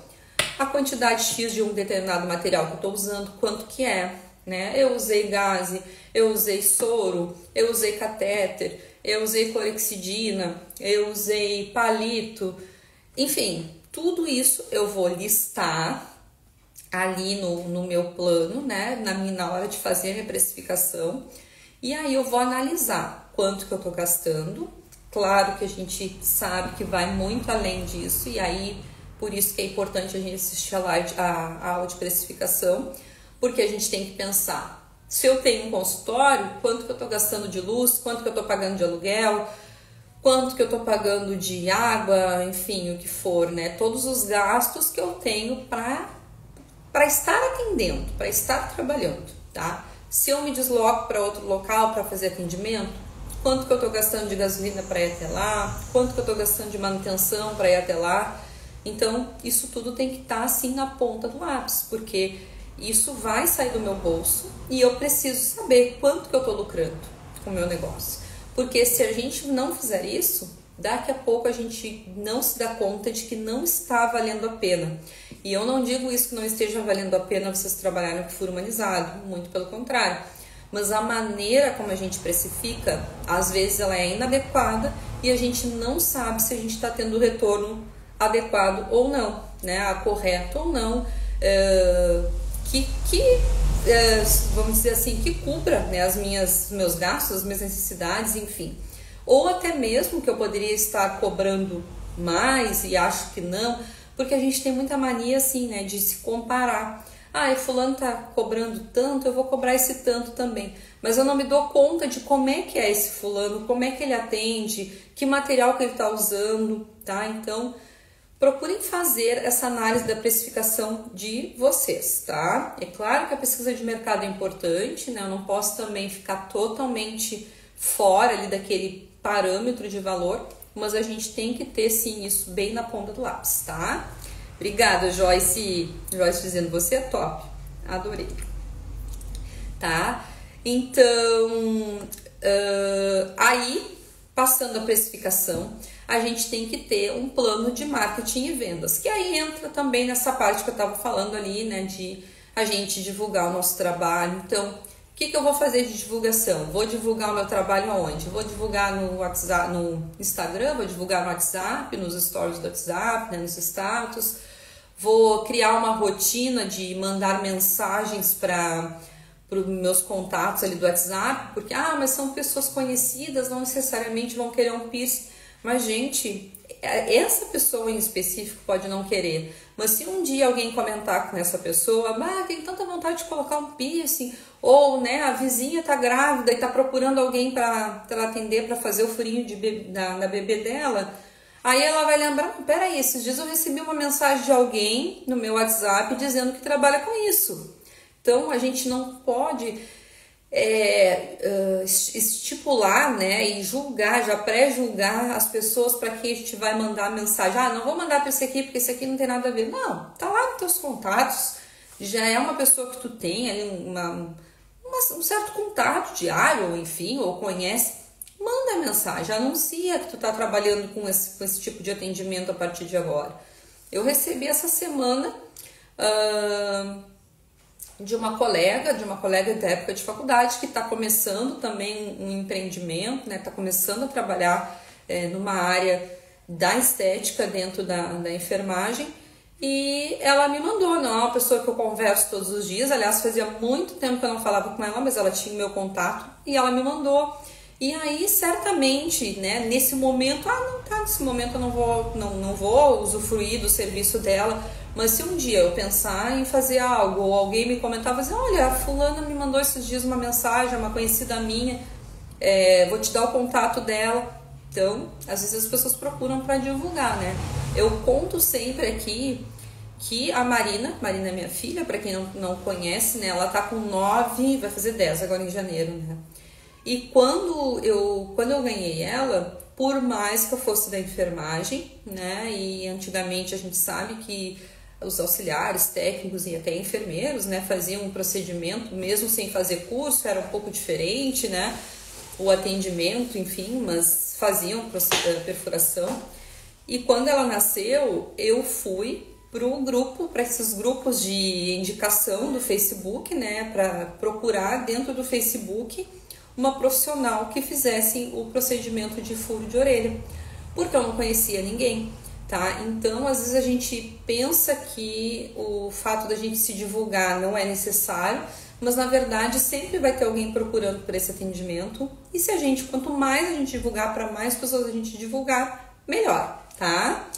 a quantidade X de um determinado material que eu estou usando, quanto que é, né? Eu usei gaze, eu usei soro, eu usei catéter, eu usei clorexidina, eu usei palito, enfim, tudo isso eu vou listar ali no meu plano, né? Na hora de fazer a minha precificação, e aí eu vou analisar quanto que eu tô gastando. Claro que a gente sabe que vai muito além disso, e aí por isso que é importante a gente assistir a aula de precificação, porque a gente tem que pensar, se eu tenho um consultório, quanto que eu tô gastando de luz, quanto que eu tô pagando de aluguel, quanto que eu tô pagando de água, enfim, o que for, né? Todos os gastos que eu tenho para estar atendendo, para estar trabalhando, tá? Se eu me desloco para outro local para fazer atendimento, quanto que eu estou gastando de gasolina para ir até lá, quanto que eu estou gastando de manutenção para ir até lá. Então, isso tudo tem que estar assim na ponta do lápis, porque isso vai sair do meu bolso e eu preciso saber quanto que eu estou lucrando com o meu negócio. Porque se a gente não fizer isso, daqui a pouco a gente não se dá conta de que não está valendo a pena. E eu não digo isso que não esteja valendo a pena vocês trabalharem com furo humanizado, muito pelo contrário. Mas a maneira como a gente precifica, às vezes ela é inadequada e a gente não sabe se a gente está tendo o retorno adequado ou não, né? Correto ou não, vamos dizer assim, que cubra, né, meus gastos, as minhas necessidades, enfim. Ou até mesmo que eu poderia estar cobrando mais e acho que não, porque a gente tem muita mania assim, né, de se comparar. Ah, fulano tá cobrando tanto, eu vou cobrar esse tanto também. Mas eu não me dou conta de como é que é esse fulano, como é que ele atende, que material que ele tá usando, tá? Então, procurem fazer essa análise da precificação de vocês, tá? É claro que a pesquisa de mercado é importante, né? Eu não posso também ficar totalmente fora ali daquele parâmetro de valor, mas a gente tem que ter sim isso bem na ponta do lápis, tá? Obrigada, Joyce. Joyce dizendo, você é top. Adorei. Tá? Então, aí, passando a precificação, a gente tem que ter um plano de marketing e vendas, que aí entra também nessa parte que eu estava falando ali, né, de a gente divulgar o nosso trabalho. Então, o que eu vou fazer de divulgação? Vou divulgar o meu trabalho aonde? Vou divulgar no WhatsApp, no Instagram, vou divulgar no WhatsApp, nos stories do WhatsApp, né, nos status. Vou criar uma rotina de mandar mensagens para os meus contatos ali do WhatsApp, porque, mas são pessoas conhecidas, não necessariamente vão querer um piercing. Mas, gente, essa pessoa em específico pode não querer. Mas se um dia alguém comentar com essa pessoa, tem tanta vontade de colocar um piercing, ou, né, a vizinha tá grávida e tá procurando alguém para ela atender, para fazer o furinho na bebê dela, aí ela vai lembrar, peraí, esses dias eu recebi uma mensagem de alguém no meu WhatsApp dizendo que trabalha com isso. Então, a gente não pode estipular, né, e julgar, já pré-julgar as pessoas para quem a gente vai mandar a mensagem. Não vou mandar para esse aqui porque esse aqui não tem nada a ver. Não, tá lá nos teus contatos, já é uma pessoa que tu tem ali um certo contato diário, enfim, ou conhece. Manda a mensagem, anuncia que tu tá trabalhando com esse tipo de atendimento a partir de agora. Eu recebi essa semana de uma colega da época de faculdade que está começando também um empreendimento, né? Está começando a trabalhar numa área da estética dentro da enfermagem, e ela me mandou, não é uma pessoa que eu converso todos os dias, aliás, fazia muito tempo que eu não falava com ela, mas ela tinha o meu contato e ela me mandou. E aí, certamente, né, nesse momento, nesse momento eu não vou usufruir do serviço dela, mas se um dia eu pensar em fazer algo, ou alguém me comentar, vou dizer, olha, a fulana me mandou esses dias uma mensagem, uma conhecida minha, vou te dar o contato dela. Então, às vezes as pessoas procuram para divulgar, né? Eu conto sempre aqui que a Marina é minha filha, para quem não conhece, né, ela tá com 9, vai fazer 10 agora em janeiro, né? E quando eu ganhei ela, por mais que eu fosse da enfermagem, né, e antigamente a gente sabe que os auxiliares técnicos e até enfermeiros, né, faziam um procedimento, mesmo sem fazer curso, era um pouco diferente, né, o atendimento, enfim, mas faziam perfuração. E quando ela nasceu, eu fui para esses grupos de indicação do Facebook, né, para procurar dentro do Facebook uma profissional que fizesse o procedimento de furo de orelha, porque eu não conhecia ninguém. Tá? Então, às vezes a gente pensa que o fato da gente se divulgar não é necessário, mas na verdade sempre vai ter alguém procurando por esse atendimento. E se a gente, quanto mais a gente divulgar, para mais pessoas a gente divulgar, melhor, tá?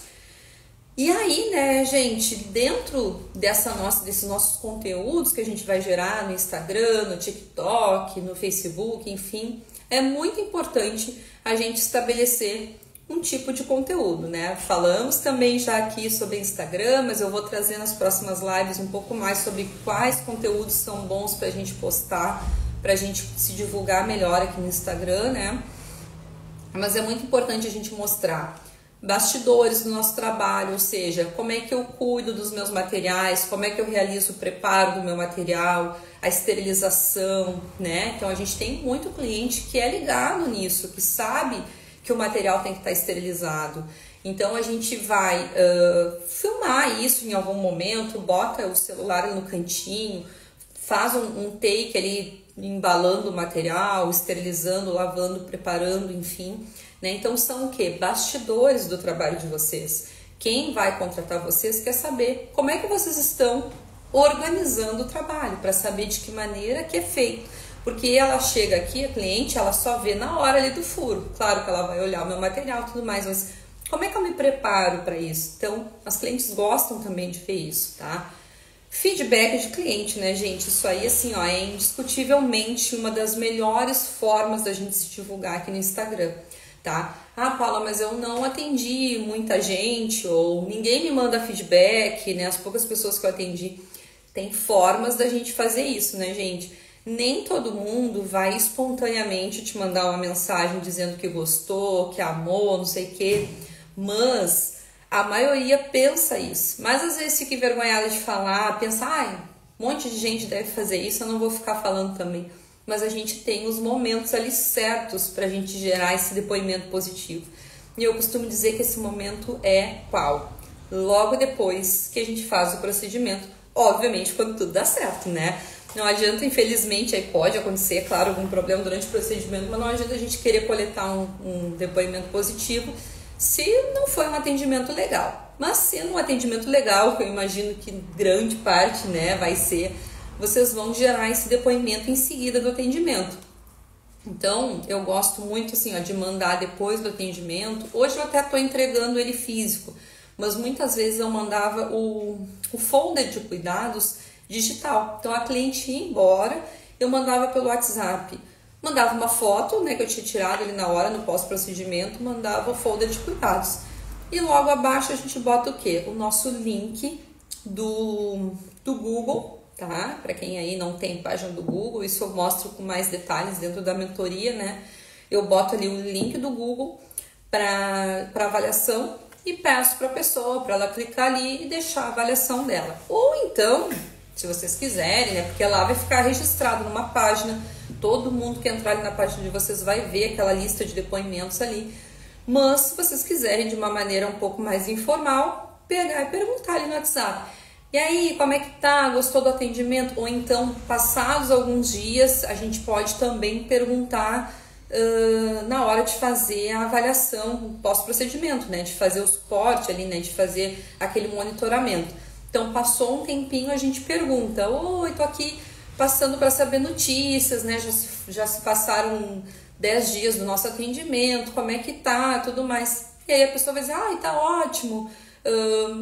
E aí, né, gente, dentro desses nossos conteúdos que a gente vai gerar no Instagram, no TikTok, no Facebook, enfim, é muito importante a gente estabelecer um tipo de conteúdo, né? Falamos também já aqui sobre Instagram, mas eu vou trazer nas próximas lives um pouco mais sobre quais conteúdos são bons pra gente postar, pra gente se divulgar melhor aqui no Instagram, né? Mas é muito importante a gente mostrar bastidores do nosso trabalho, ou seja, como é que eu cuido dos meus materiais, como é que eu realizo o preparo do meu material, a esterilização, né? Então a gente tem muito cliente que é ligado nisso, que sabe que o material tem que estar esterilizado. Então a gente vai filmar isso em algum momento, bota o celular no cantinho, faz um take ali embalando o material, esterilizando, lavando, preparando, enfim. Né? Então são o quê? Bastidores do trabalho de vocês. Quem vai contratar vocês quer saber como é que vocês estão organizando o trabalho, para saber de que maneira que é feito. Porque ela chega aqui, a cliente, ela só vê na hora ali do furo. Claro que ela vai olhar o meu material e tudo mais, mas como é que eu me preparo para isso? Então, as clientes gostam também de ver isso, tá? Feedback de cliente, né, gente? Isso aí, assim, ó, é indiscutivelmente uma das melhores formas da gente se divulgar aqui no Instagram, tá? Ah, Paula, mas eu não atendi muita gente, ou ninguém me manda feedback, né? As poucas pessoas que eu atendi. Tem formas da gente fazer isso, né, gente? Nem todo mundo vai espontaneamente te mandar uma mensagem dizendo que gostou, que amou, não sei o quê, mas a maioria pensa isso. Mas às vezes fica envergonhada de falar, pensa, ai, um monte de gente deve fazer isso, eu não vou ficar falando também. Mas a gente tem os momentos ali certos pra gente gerar esse depoimento positivo. E eu costumo dizer que esse momento é qual? Logo depois que a gente faz o procedimento, obviamente quando tudo dá certo, né? Não adianta, infelizmente, aí pode acontecer, claro, algum problema durante o procedimento, mas não adianta a gente querer coletar um depoimento positivo se não foi um atendimento legal. Mas sendo um atendimento legal, que eu imagino que grande parte, né, vai ser, vocês vão gerar esse depoimento em seguida do atendimento. Então, eu gosto muito, assim, ó, de mandar depois do atendimento. Hoje eu até estou entregando ele físico, mas muitas vezes eu mandava o folder de cuidados digital. Então a cliente ia embora, eu mandava pelo WhatsApp, mandava uma foto, né, que eu tinha tirado ali na hora, no pós-procedimento, mandava o folder de cuidados. E logo abaixo a gente bota o quê? O nosso link do Google, tá? Para quem aí não tem página do Google, isso eu mostro com mais detalhes dentro da mentoria, né? Eu boto ali o link do Google para avaliação e peço para a pessoa, para ela clicar ali e deixar a avaliação dela. Ou então, se vocês quiserem, né? Porque lá vai ficar registrado numa página, todo mundo que entrar ali na página de vocês vai ver aquela lista de depoimentos ali. Mas se vocês quiserem de uma maneira um pouco mais informal, pegar e perguntar ali no WhatsApp. E aí, como é que tá? Gostou do atendimento? Ou então, passados alguns dias, a gente pode também perguntar na hora de fazer a avaliação pós-procedimento, né? De fazer o suporte ali, né? De fazer aquele monitoramento. Então, passou um tempinho, a gente pergunta, oi, tô aqui passando para saber notícias, né? Já se passaram 10 dias do nosso atendimento, como é que tá, tudo mais. E aí a pessoa vai dizer, ai, tá ótimo,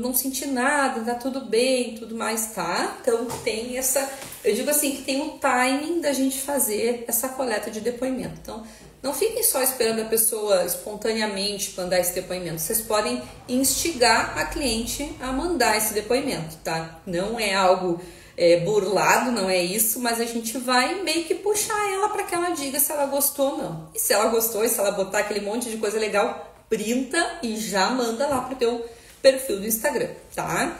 não senti nada, tá tudo bem, tudo mais, tá? Então, tem essa, eu digo assim, que tem o timing da gente fazer essa coleta de depoimento. Então, não fiquem só esperando a pessoa espontaneamente mandar esse depoimento. Vocês podem instigar a cliente a mandar esse depoimento, tá? Não é algo burlado, não é isso, mas a gente vai meio que puxar ela para que ela diga se ela gostou ou não. E se ela gostou, e se ela botar aquele monte de coisa legal, printa e já manda lá pro teu perfil do Instagram, tá?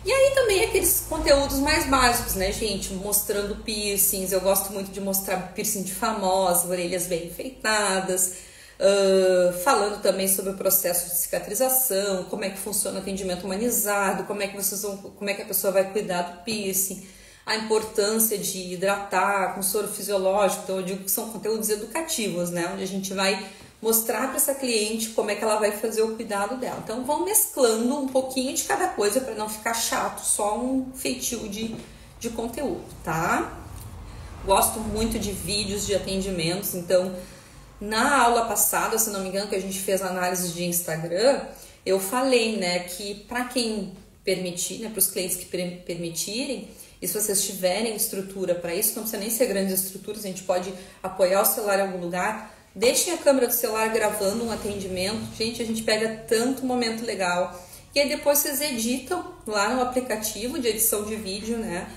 E aí também aqueles conteúdos mais básicos, né, gente? Mostrando piercings, eu gosto muito de mostrar piercing de famosa, orelhas bem enfeitadas, falando também sobre o processo de cicatrização, como é que funciona o atendimento humanizado, como é que a pessoa vai cuidar do piercing, a importância de hidratar com soro fisiológico. Então eu digo que são conteúdos educativos, né, onde a gente vai mostrar para essa cliente como é que ela vai fazer o cuidado dela. Então vão mesclando um pouquinho de cada coisa para não ficar chato, só um feitio de conteúdo, tá? Gosto muito de vídeos de atendimentos, então na aula passada, se não me engano, que a gente fez análise de Instagram, eu falei, né, que para quem permitir, né, para os clientes que permitirem, e se vocês tiverem estrutura para isso, não precisa nem ser grandes estruturas, a gente pode apoiar o celular em algum lugar. Deixem a câmera do celular gravando um atendimento. Gente, a gente pega tanto momento legal. E aí depois vocês editam lá no aplicativo de edição de vídeo, né?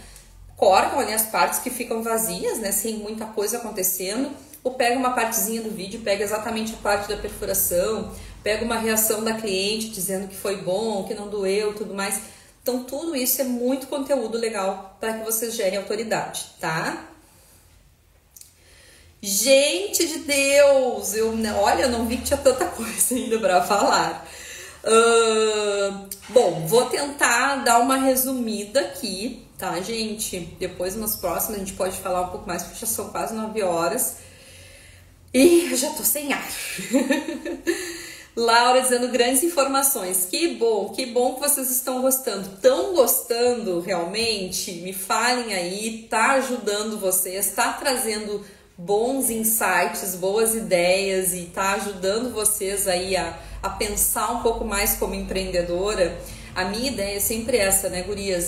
Cortam ali as partes que ficam vazias, né? Sem muita coisa acontecendo. Ou pega uma partezinha do vídeo, pega exatamente a parte da perfuração, pega uma reação da cliente dizendo que foi bom, que não doeu, tudo mais. Então tudo isso é muito conteúdo legal para que vocês gerem autoridade, tá? Gente de Deus, eu não vi que tinha tanta coisa ainda para falar. Bom, vou tentar dar uma resumida aqui, tá, gente? Depois, nos próximos, a gente pode falar um pouco mais, porque já são quase 9 horas. E eu já tô sem ar. Laura dizendo grandes informações. Que bom que vocês estão gostando. Estão gostando realmente? Me falem aí, tá ajudando vocês, tá trazendo bons insights, boas ideias e tá ajudando vocês aí a pensar um pouco mais como empreendedora. A minha ideia é sempre essa, né, gurias?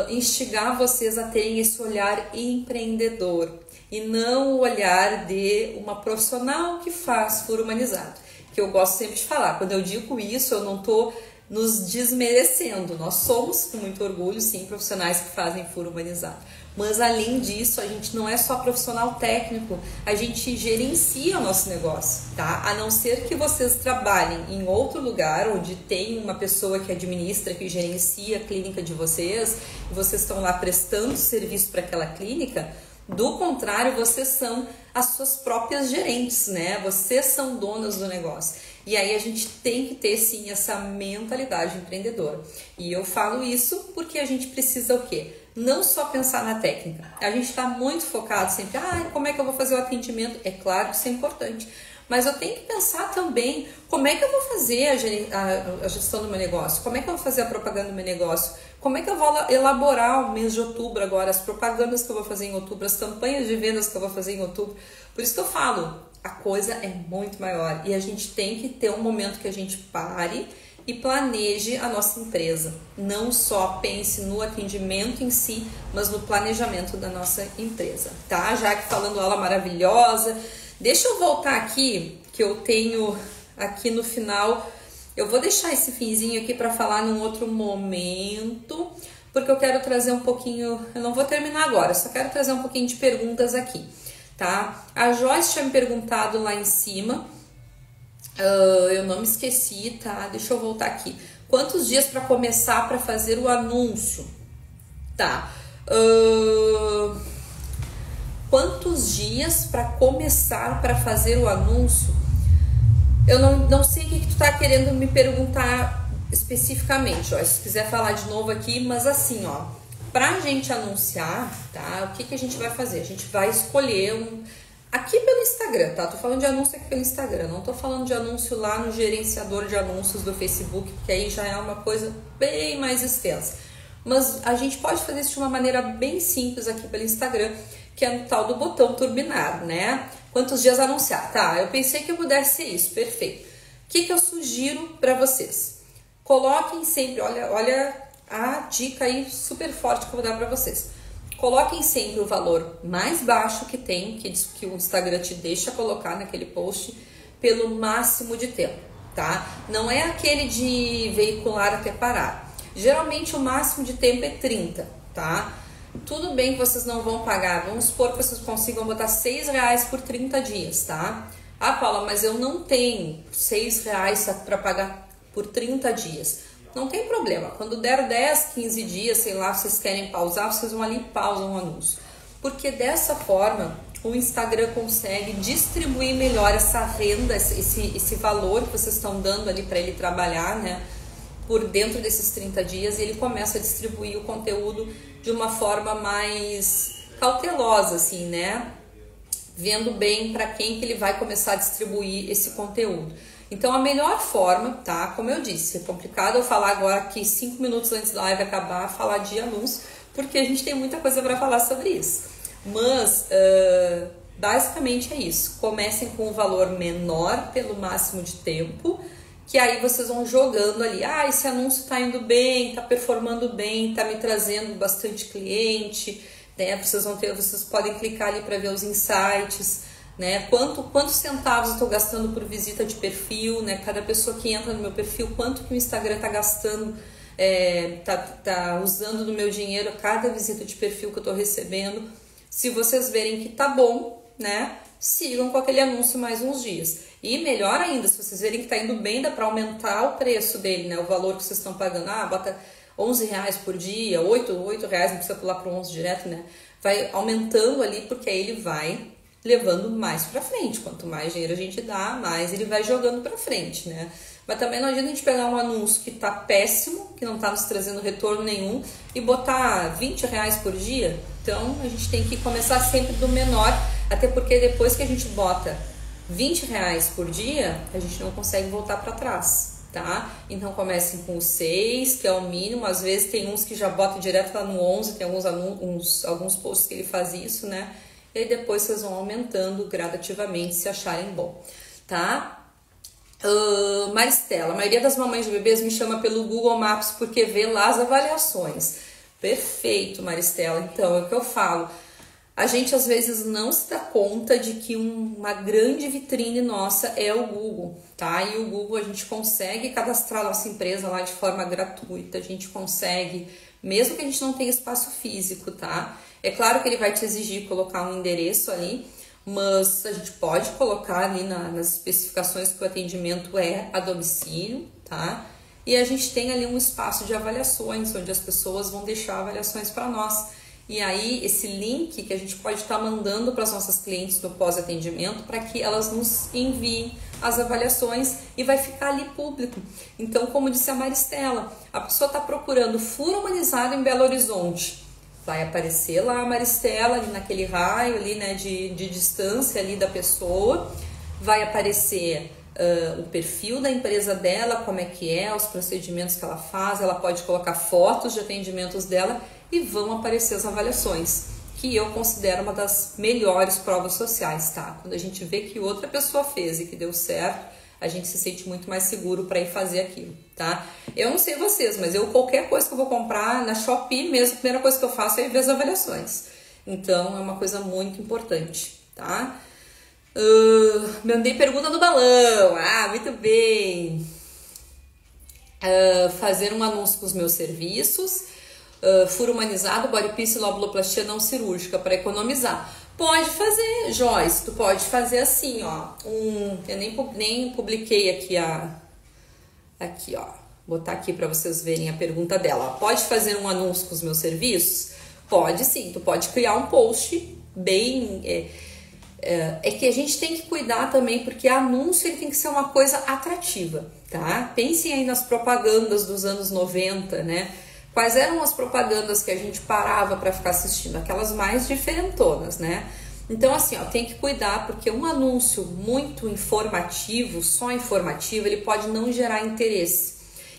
Instigar vocês a terem esse olhar empreendedor e não o olhar de uma profissional que faz furo humanizado, que eu gosto sempre de falar. Quando eu digo isso, eu não tô nos desmerecendo. Nós somos, com muito orgulho, sim, profissionais que fazem furo humanizado. Mas, além disso, a gente não é só profissional técnico, a gente gerencia o nosso negócio, tá? A não ser que vocês trabalhem em outro lugar, onde tem uma pessoa que administra, que gerencia a clínica de vocês, e vocês estão lá prestando serviço para aquela clínica. Do contrário, vocês são as suas próprias gerentes, né? Vocês são donas do negócio. E aí a gente tem que ter, sim, essa mentalidade empreendedora. E eu falo isso porque a gente precisa o quê? Não só pensar na técnica. A gente está muito focado sempre, como é que eu vou fazer o atendimento? É claro que isso é importante. Mas eu tenho que pensar também como é que eu vou fazer a gestão do meu negócio, como é que eu vou fazer a propaganda do meu negócio, como é que eu vou elaborar o mês de outubro agora, as propagandas que eu vou fazer em outubro, as campanhas de vendas que eu vou fazer em outubro. Por isso que eu falo, a coisa é muito maior e a gente tem que ter um momento que a gente pare e planeje a nossa empresa. Não só pense no atendimento em si, mas no planejamento da nossa empresa, tá? Já que falando aula maravilhosa, deixa eu voltar aqui, que eu tenho aqui no final, eu vou deixar esse finzinho aqui para falar num outro momento, porque eu quero trazer um pouquinho, eu não vou terminar agora, só quero trazer um pouquinho de perguntas aqui, tá? A Joyce tinha me perguntado lá em cima, eu não me esqueci, tá? Deixa eu voltar aqui. Quantos dias para começar para fazer o anúncio? Tá. Quantos dias para começar para fazer o anúncio? Eu não sei o que tu tá querendo me perguntar especificamente, ó. Se quiser falar de novo aqui, mas assim, ó, pra gente anunciar, tá? O que a gente vai fazer? A gente vai escolher aqui pelo Instagram, tá? Tô falando de anúncio aqui pelo Instagram, não tô falando de anúncio lá no gerenciador de anúncios do Facebook, porque aí já é uma coisa bem mais extensa. Mas a gente pode fazer isso de uma maneira bem simples aqui pelo Instagram, que é no tal do botão turbinar, né? Quantos dias anunciar? Tá, eu pensei que eu pudesse ser isso, perfeito. O que eu sugiro para vocês? Coloquem sempre, olha a dica aí super forte que eu vou dar para vocês. Coloquem sempre o valor mais baixo que tem, que o Instagram te deixa colocar naquele post, pelo máximo de tempo, tá? Não é aquele de veicular até parar. Geralmente o máximo de tempo é 30, tá? Tudo bem que vocês não vão pagar, vamos supor que vocês consigam botar R$6 por 30 dias, tá? Paula, mas eu não tenho R$6 para pagar por 30 dias. não tem problema. Quando der 10, 15 dias, sei lá, vocês querem pausar, vocês vão ali e pausam o anúncio. Porque dessa forma, o Instagram consegue distribuir melhor essa renda, esse valor que vocês estão dando ali para ele trabalhar, né? Por dentro desses 30 dias, e ele começa a distribuir o conteúdo de uma forma mais cautelosa, assim, né? Vendo bem para quem que ele vai começar a distribuir esse conteúdo. Então, a melhor forma, tá? Como eu disse, é complicado eu falar agora aqui 5 minutos antes da live acabar, falar de anúncio, porque a gente tem muita coisa para falar sobre isso. Mas, basicamente é isso. Comecem com um valor menor pelo máximo de tempo, que aí vocês vão jogando ali. Ah, esse anúncio tá indo bem, tá performando bem, tá me trazendo bastante cliente, né? Vocês podem clicar ali para ver os insights, né? Quantos centavos eu estou gastando por visita de perfil, né? Cada pessoa que entra no meu perfil, quanto que o Instagram está gastando, tá usando do meu dinheiro a cada visita de perfil que eu estou recebendo. Se vocês verem que tá bom, né? Sigam com aquele anúncio mais uns dias. E melhor ainda, se vocês verem que tá indo bem, dá para aumentar o preço dele, né? O valor que vocês estão pagando. Ah, bota R$11 por dia, R$8, não precisa pular para 11 direto, né? Vai aumentando ali, porque aí ele vai levando mais para frente. Quanto mais dinheiro a gente dá, mais ele vai jogando para frente, né? Mas também não adianta a gente pegar um anúncio que tá péssimo, que não tá nos trazendo retorno nenhum, e botar R$20 por dia. Então a gente tem que começar sempre do menor, até porque depois que a gente bota R$20 por dia, a gente não consegue voltar para trás, tá? Então comecem com o 6, que é o mínimo. Às vezes tem uns que já botam direto lá no 11, tem alguns posts que ele faz isso, né? E aí depois vocês vão aumentando gradativamente se acharem bom, tá? Maristela, a maioria das mamães de bebês me chama pelo Google Maps porque vê lá as avaliações. Perfeito, Maristela. Então, é o que eu falo. A gente às vezes não se dá conta de que uma grande vitrine nossa é o Google, tá? E o Google a gente consegue cadastrar nossa empresa lá de forma gratuita, a gente consegue, mesmo que a gente não tenha espaço físico, tá? É claro que ele vai te exigir colocar um endereço ali, mas a gente pode colocar ali nas especificações que o atendimento é a domicílio, tá? E a gente tem ali um espaço de avaliações, onde as pessoas vão deixar avaliações para nós. E aí, esse link que a gente pode estar mandando para as nossas clientes no pós-atendimento, para que elas nos enviem as avaliações e vai ficar ali público. Então, como disse a Maristela, a pessoa está procurando furo humanizado em Belo Horizonte. Vai aparecer lá a Maristela, ali naquele raio ali, né, de distância ali da pessoa. Vai aparecer o perfil da empresa dela, como é que é, os procedimentos que ela faz. Ela pode colocar fotos de atendimentos dela e vão aparecer as avaliações, que eu considero uma das melhores provas sociais, tá? Quando a gente vê que outra pessoa fez e que deu certo, a gente se sente muito mais seguro para ir fazer aquilo, tá? Eu não sei vocês, mas qualquer coisa que eu vou comprar na Shopee mesmo, a primeira coisa que eu faço é ver as avaliações. Então, é uma coisa muito importante, tá? Mandei pergunta no balão. Ah, muito bem. Fazer um anúncio com os meus serviços. Furo humanizado, body piercing e lobuloplastia não cirúrgica para economizar. Pode fazer, Joyce, tu pode fazer assim, ó. Eu nem publiquei aqui, ó. Vou botar aqui para vocês verem a pergunta dela. Pode fazer um anúncio com os meus serviços? Pode sim, tu pode criar um post bem... É que a gente tem que cuidar também, porque anúncio ele tem que ser uma coisa atrativa, tá? Pensem aí nas propagandas dos anos 90, né? Quais eram as propagandas que a gente parava para ficar assistindo? Aquelas mais diferentonas, né? Então, assim, ó, tem que cuidar, porque um anúncio muito informativo, só informativo, ele pode não gerar interesse.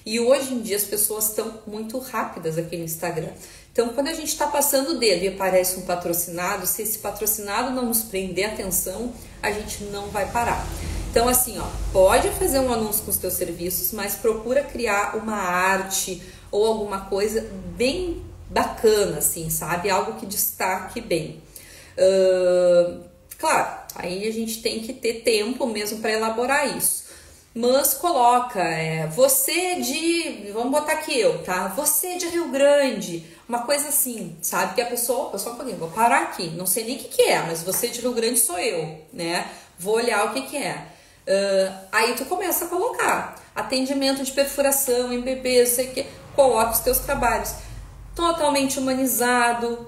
E hoje em dia as pessoas estão muito rápidas aqui no Instagram. Então, quando a gente está passando o dedo e aparece um patrocinado, se esse patrocinado não nos prender atenção, a gente não vai parar. Então, assim, ó, pode fazer um anúncio com os teus serviços, mas procura criar uma arte ou alguma coisa bem bacana, assim, sabe? Algo que destaque bem. Claro, aí a gente tem que ter tempo mesmo para elaborar isso. Mas coloca, vamos botar aqui eu, tá? Você de Rio Grande, uma coisa assim, sabe? Que a pessoa, só um pouquinho, vou parar aqui, não sei nem o que é, mas você de Rio Grande sou eu, né? Vou olhar o que é. Aí tu começa a colocar. atendimento de perfuração, MPP, sei que, coloca os teus trabalhos. Totalmente humanizado,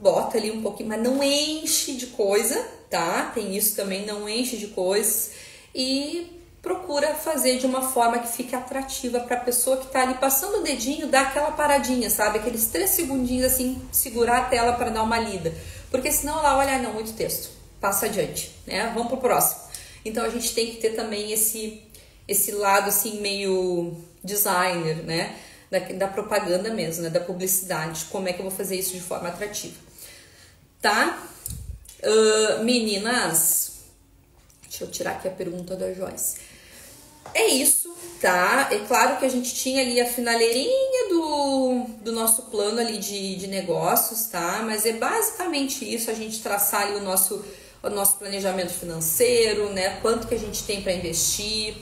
bota ali um pouquinho, mas não enche de coisa, tá? Tem isso também, não enche de coisas. E procura fazer de uma forma que fique atrativa para a pessoa que tá ali passando o dedinho, dar aquela paradinha, sabe? Aqueles 3 segundinhos assim, segurar a tela para dar uma lida. Porque senão ela olha, não, muito texto, passa adiante, né? Vamos pro próximo. Então a gente tem que ter também esse lado assim meio designer, né? Da propaganda mesmo, né? Da publicidade. Como é que eu vou fazer isso de forma atrativa? Tá? Meninas, deixa eu tirar aqui a pergunta da Joyce. É isso, tá? É claro que a gente tinha ali a finaleirinha do nosso plano ali de negócios, tá? Mas é basicamente isso, a gente traçar ali o nosso planejamento financeiro, né? Quanto que a gente tem para investir.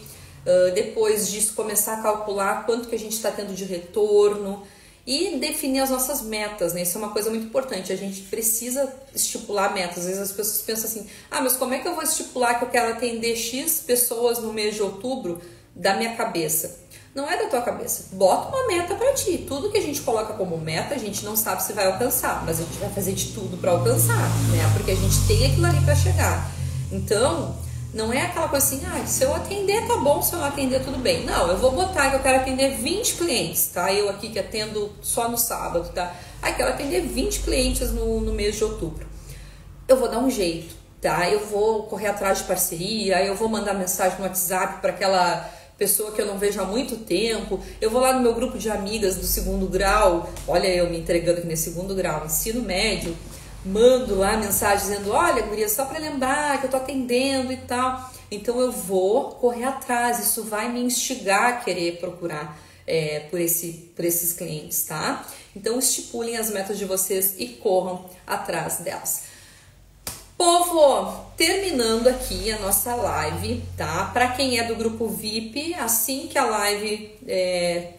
Depois disso começar a calcular quanto que a gente está tendo de retorno e definir as nossas metas, né? Isso é uma coisa muito importante, a gente precisa estipular metas. Às vezes as pessoas pensam assim, mas como é que eu vou estipular que eu quero atender X pessoas no mês de outubro da minha cabeça? Não é da tua cabeça, bota uma meta para ti. Tudo que a gente coloca como meta, a gente não sabe se vai alcançar, mas a gente vai fazer de tudo para alcançar, né? Porque a gente tem aquilo ali para chegar. Então, não é aquela coisa assim, se eu atender tá bom, se eu não atender tudo bem. Não, eu vou botar que eu quero atender 20 clientes, tá? Eu aqui que atendo só no sábado, tá? Quero atender 20 clientes no mês de outubro. Eu vou dar um jeito, tá? Eu vou correr atrás de parceria, eu vou mandar mensagem no WhatsApp para aquela pessoa que eu não vejo há muito tempo. Eu vou lá no meu grupo de amigas do 2º grau, olha eu me entregando aqui nesse 2º grau, ensino médio, mando lá mensagem dizendo, olha, guria, só para lembrar que eu tô atendendo e tal. Então eu vou correr atrás, isso vai me instigar a querer procurar por esses clientes, tá? Então estipulem as metas de vocês e corram atrás delas. Povo, terminando aqui a nossa live, tá? Para quem é do grupo VIP, assim que a live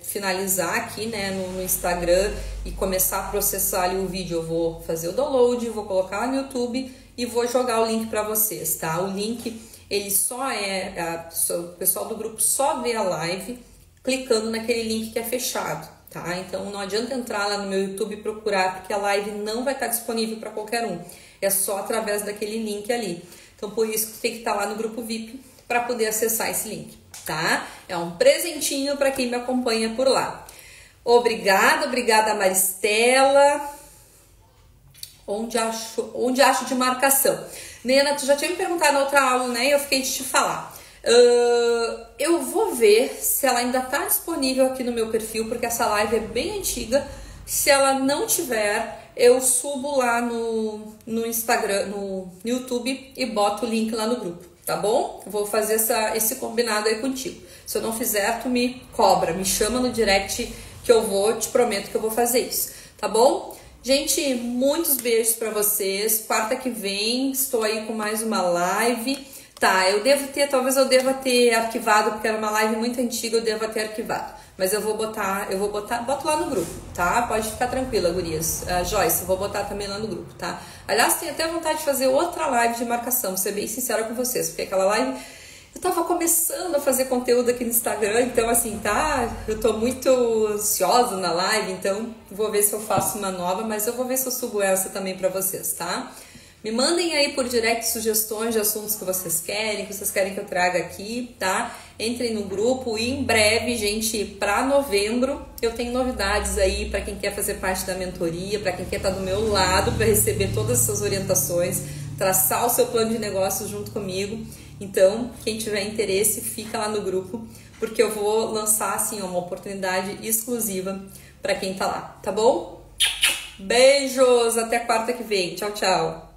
finalizar aqui, né, no Instagram e começar a processar ali o vídeo, eu vou fazer o download, vou colocar lá no YouTube e vou jogar o link para vocês, tá? O link, ele o pessoal do grupo só vê a live clicando naquele link que é fechado, tá? Então não adianta entrar lá no meu YouTube e procurar, porque a live não vai estar disponível para qualquer um. É só através daquele link ali. Então, por isso que tem que estar lá no grupo VIP para poder acessar esse link, tá? É um presentinho para quem me acompanha por lá. Obrigada Maristela. Onde acho de marcação? Nena, tu já tinha me perguntado na outra aula, né? E eu fiquei de te falar. Eu vou ver se ela ainda está disponível aqui no meu perfil, porque essa live é bem antiga. Se ela não tiver, eu subo lá no Instagram, no YouTube e boto o link lá no grupo, tá bom? Vou fazer esse combinado aí contigo. Se eu não fizer, tu me cobra, me chama no direct que eu te prometo que eu vou fazer isso, tá bom? Gente, muitos beijos pra vocês. Quarta que vem estou aí com mais uma live. Tá, talvez eu deva ter arquivado, porque era uma live muito antiga, eu deva ter arquivado. Mas boto lá no grupo, tá? Pode ficar tranquila, gurias. Joyce, eu vou botar também lá no grupo, tá? Aliás, tenho até vontade de fazer outra live de marcação, vou ser bem sincera com vocês, porque aquela live, eu tava começando a fazer conteúdo aqui no Instagram, então assim, tá? Eu tô muito ansiosa na live, então vou ver se eu faço uma nova, mas eu vou ver se eu subo essa também pra vocês, tá? Me mandem aí por direct sugestões de assuntos que vocês querem que eu traga aqui, tá? Entrem no grupo e em breve, gente, para novembro, eu tenho novidades aí para quem quer fazer parte da mentoria, para quem quer estar do meu lado para receber todas essas orientações, traçar o seu plano de negócios junto comigo. Então, quem tiver interesse, fica lá no grupo, porque eu vou lançar assim uma oportunidade exclusiva para quem tá lá, tá bom? Beijos, até quarta que vem. Tchau, tchau.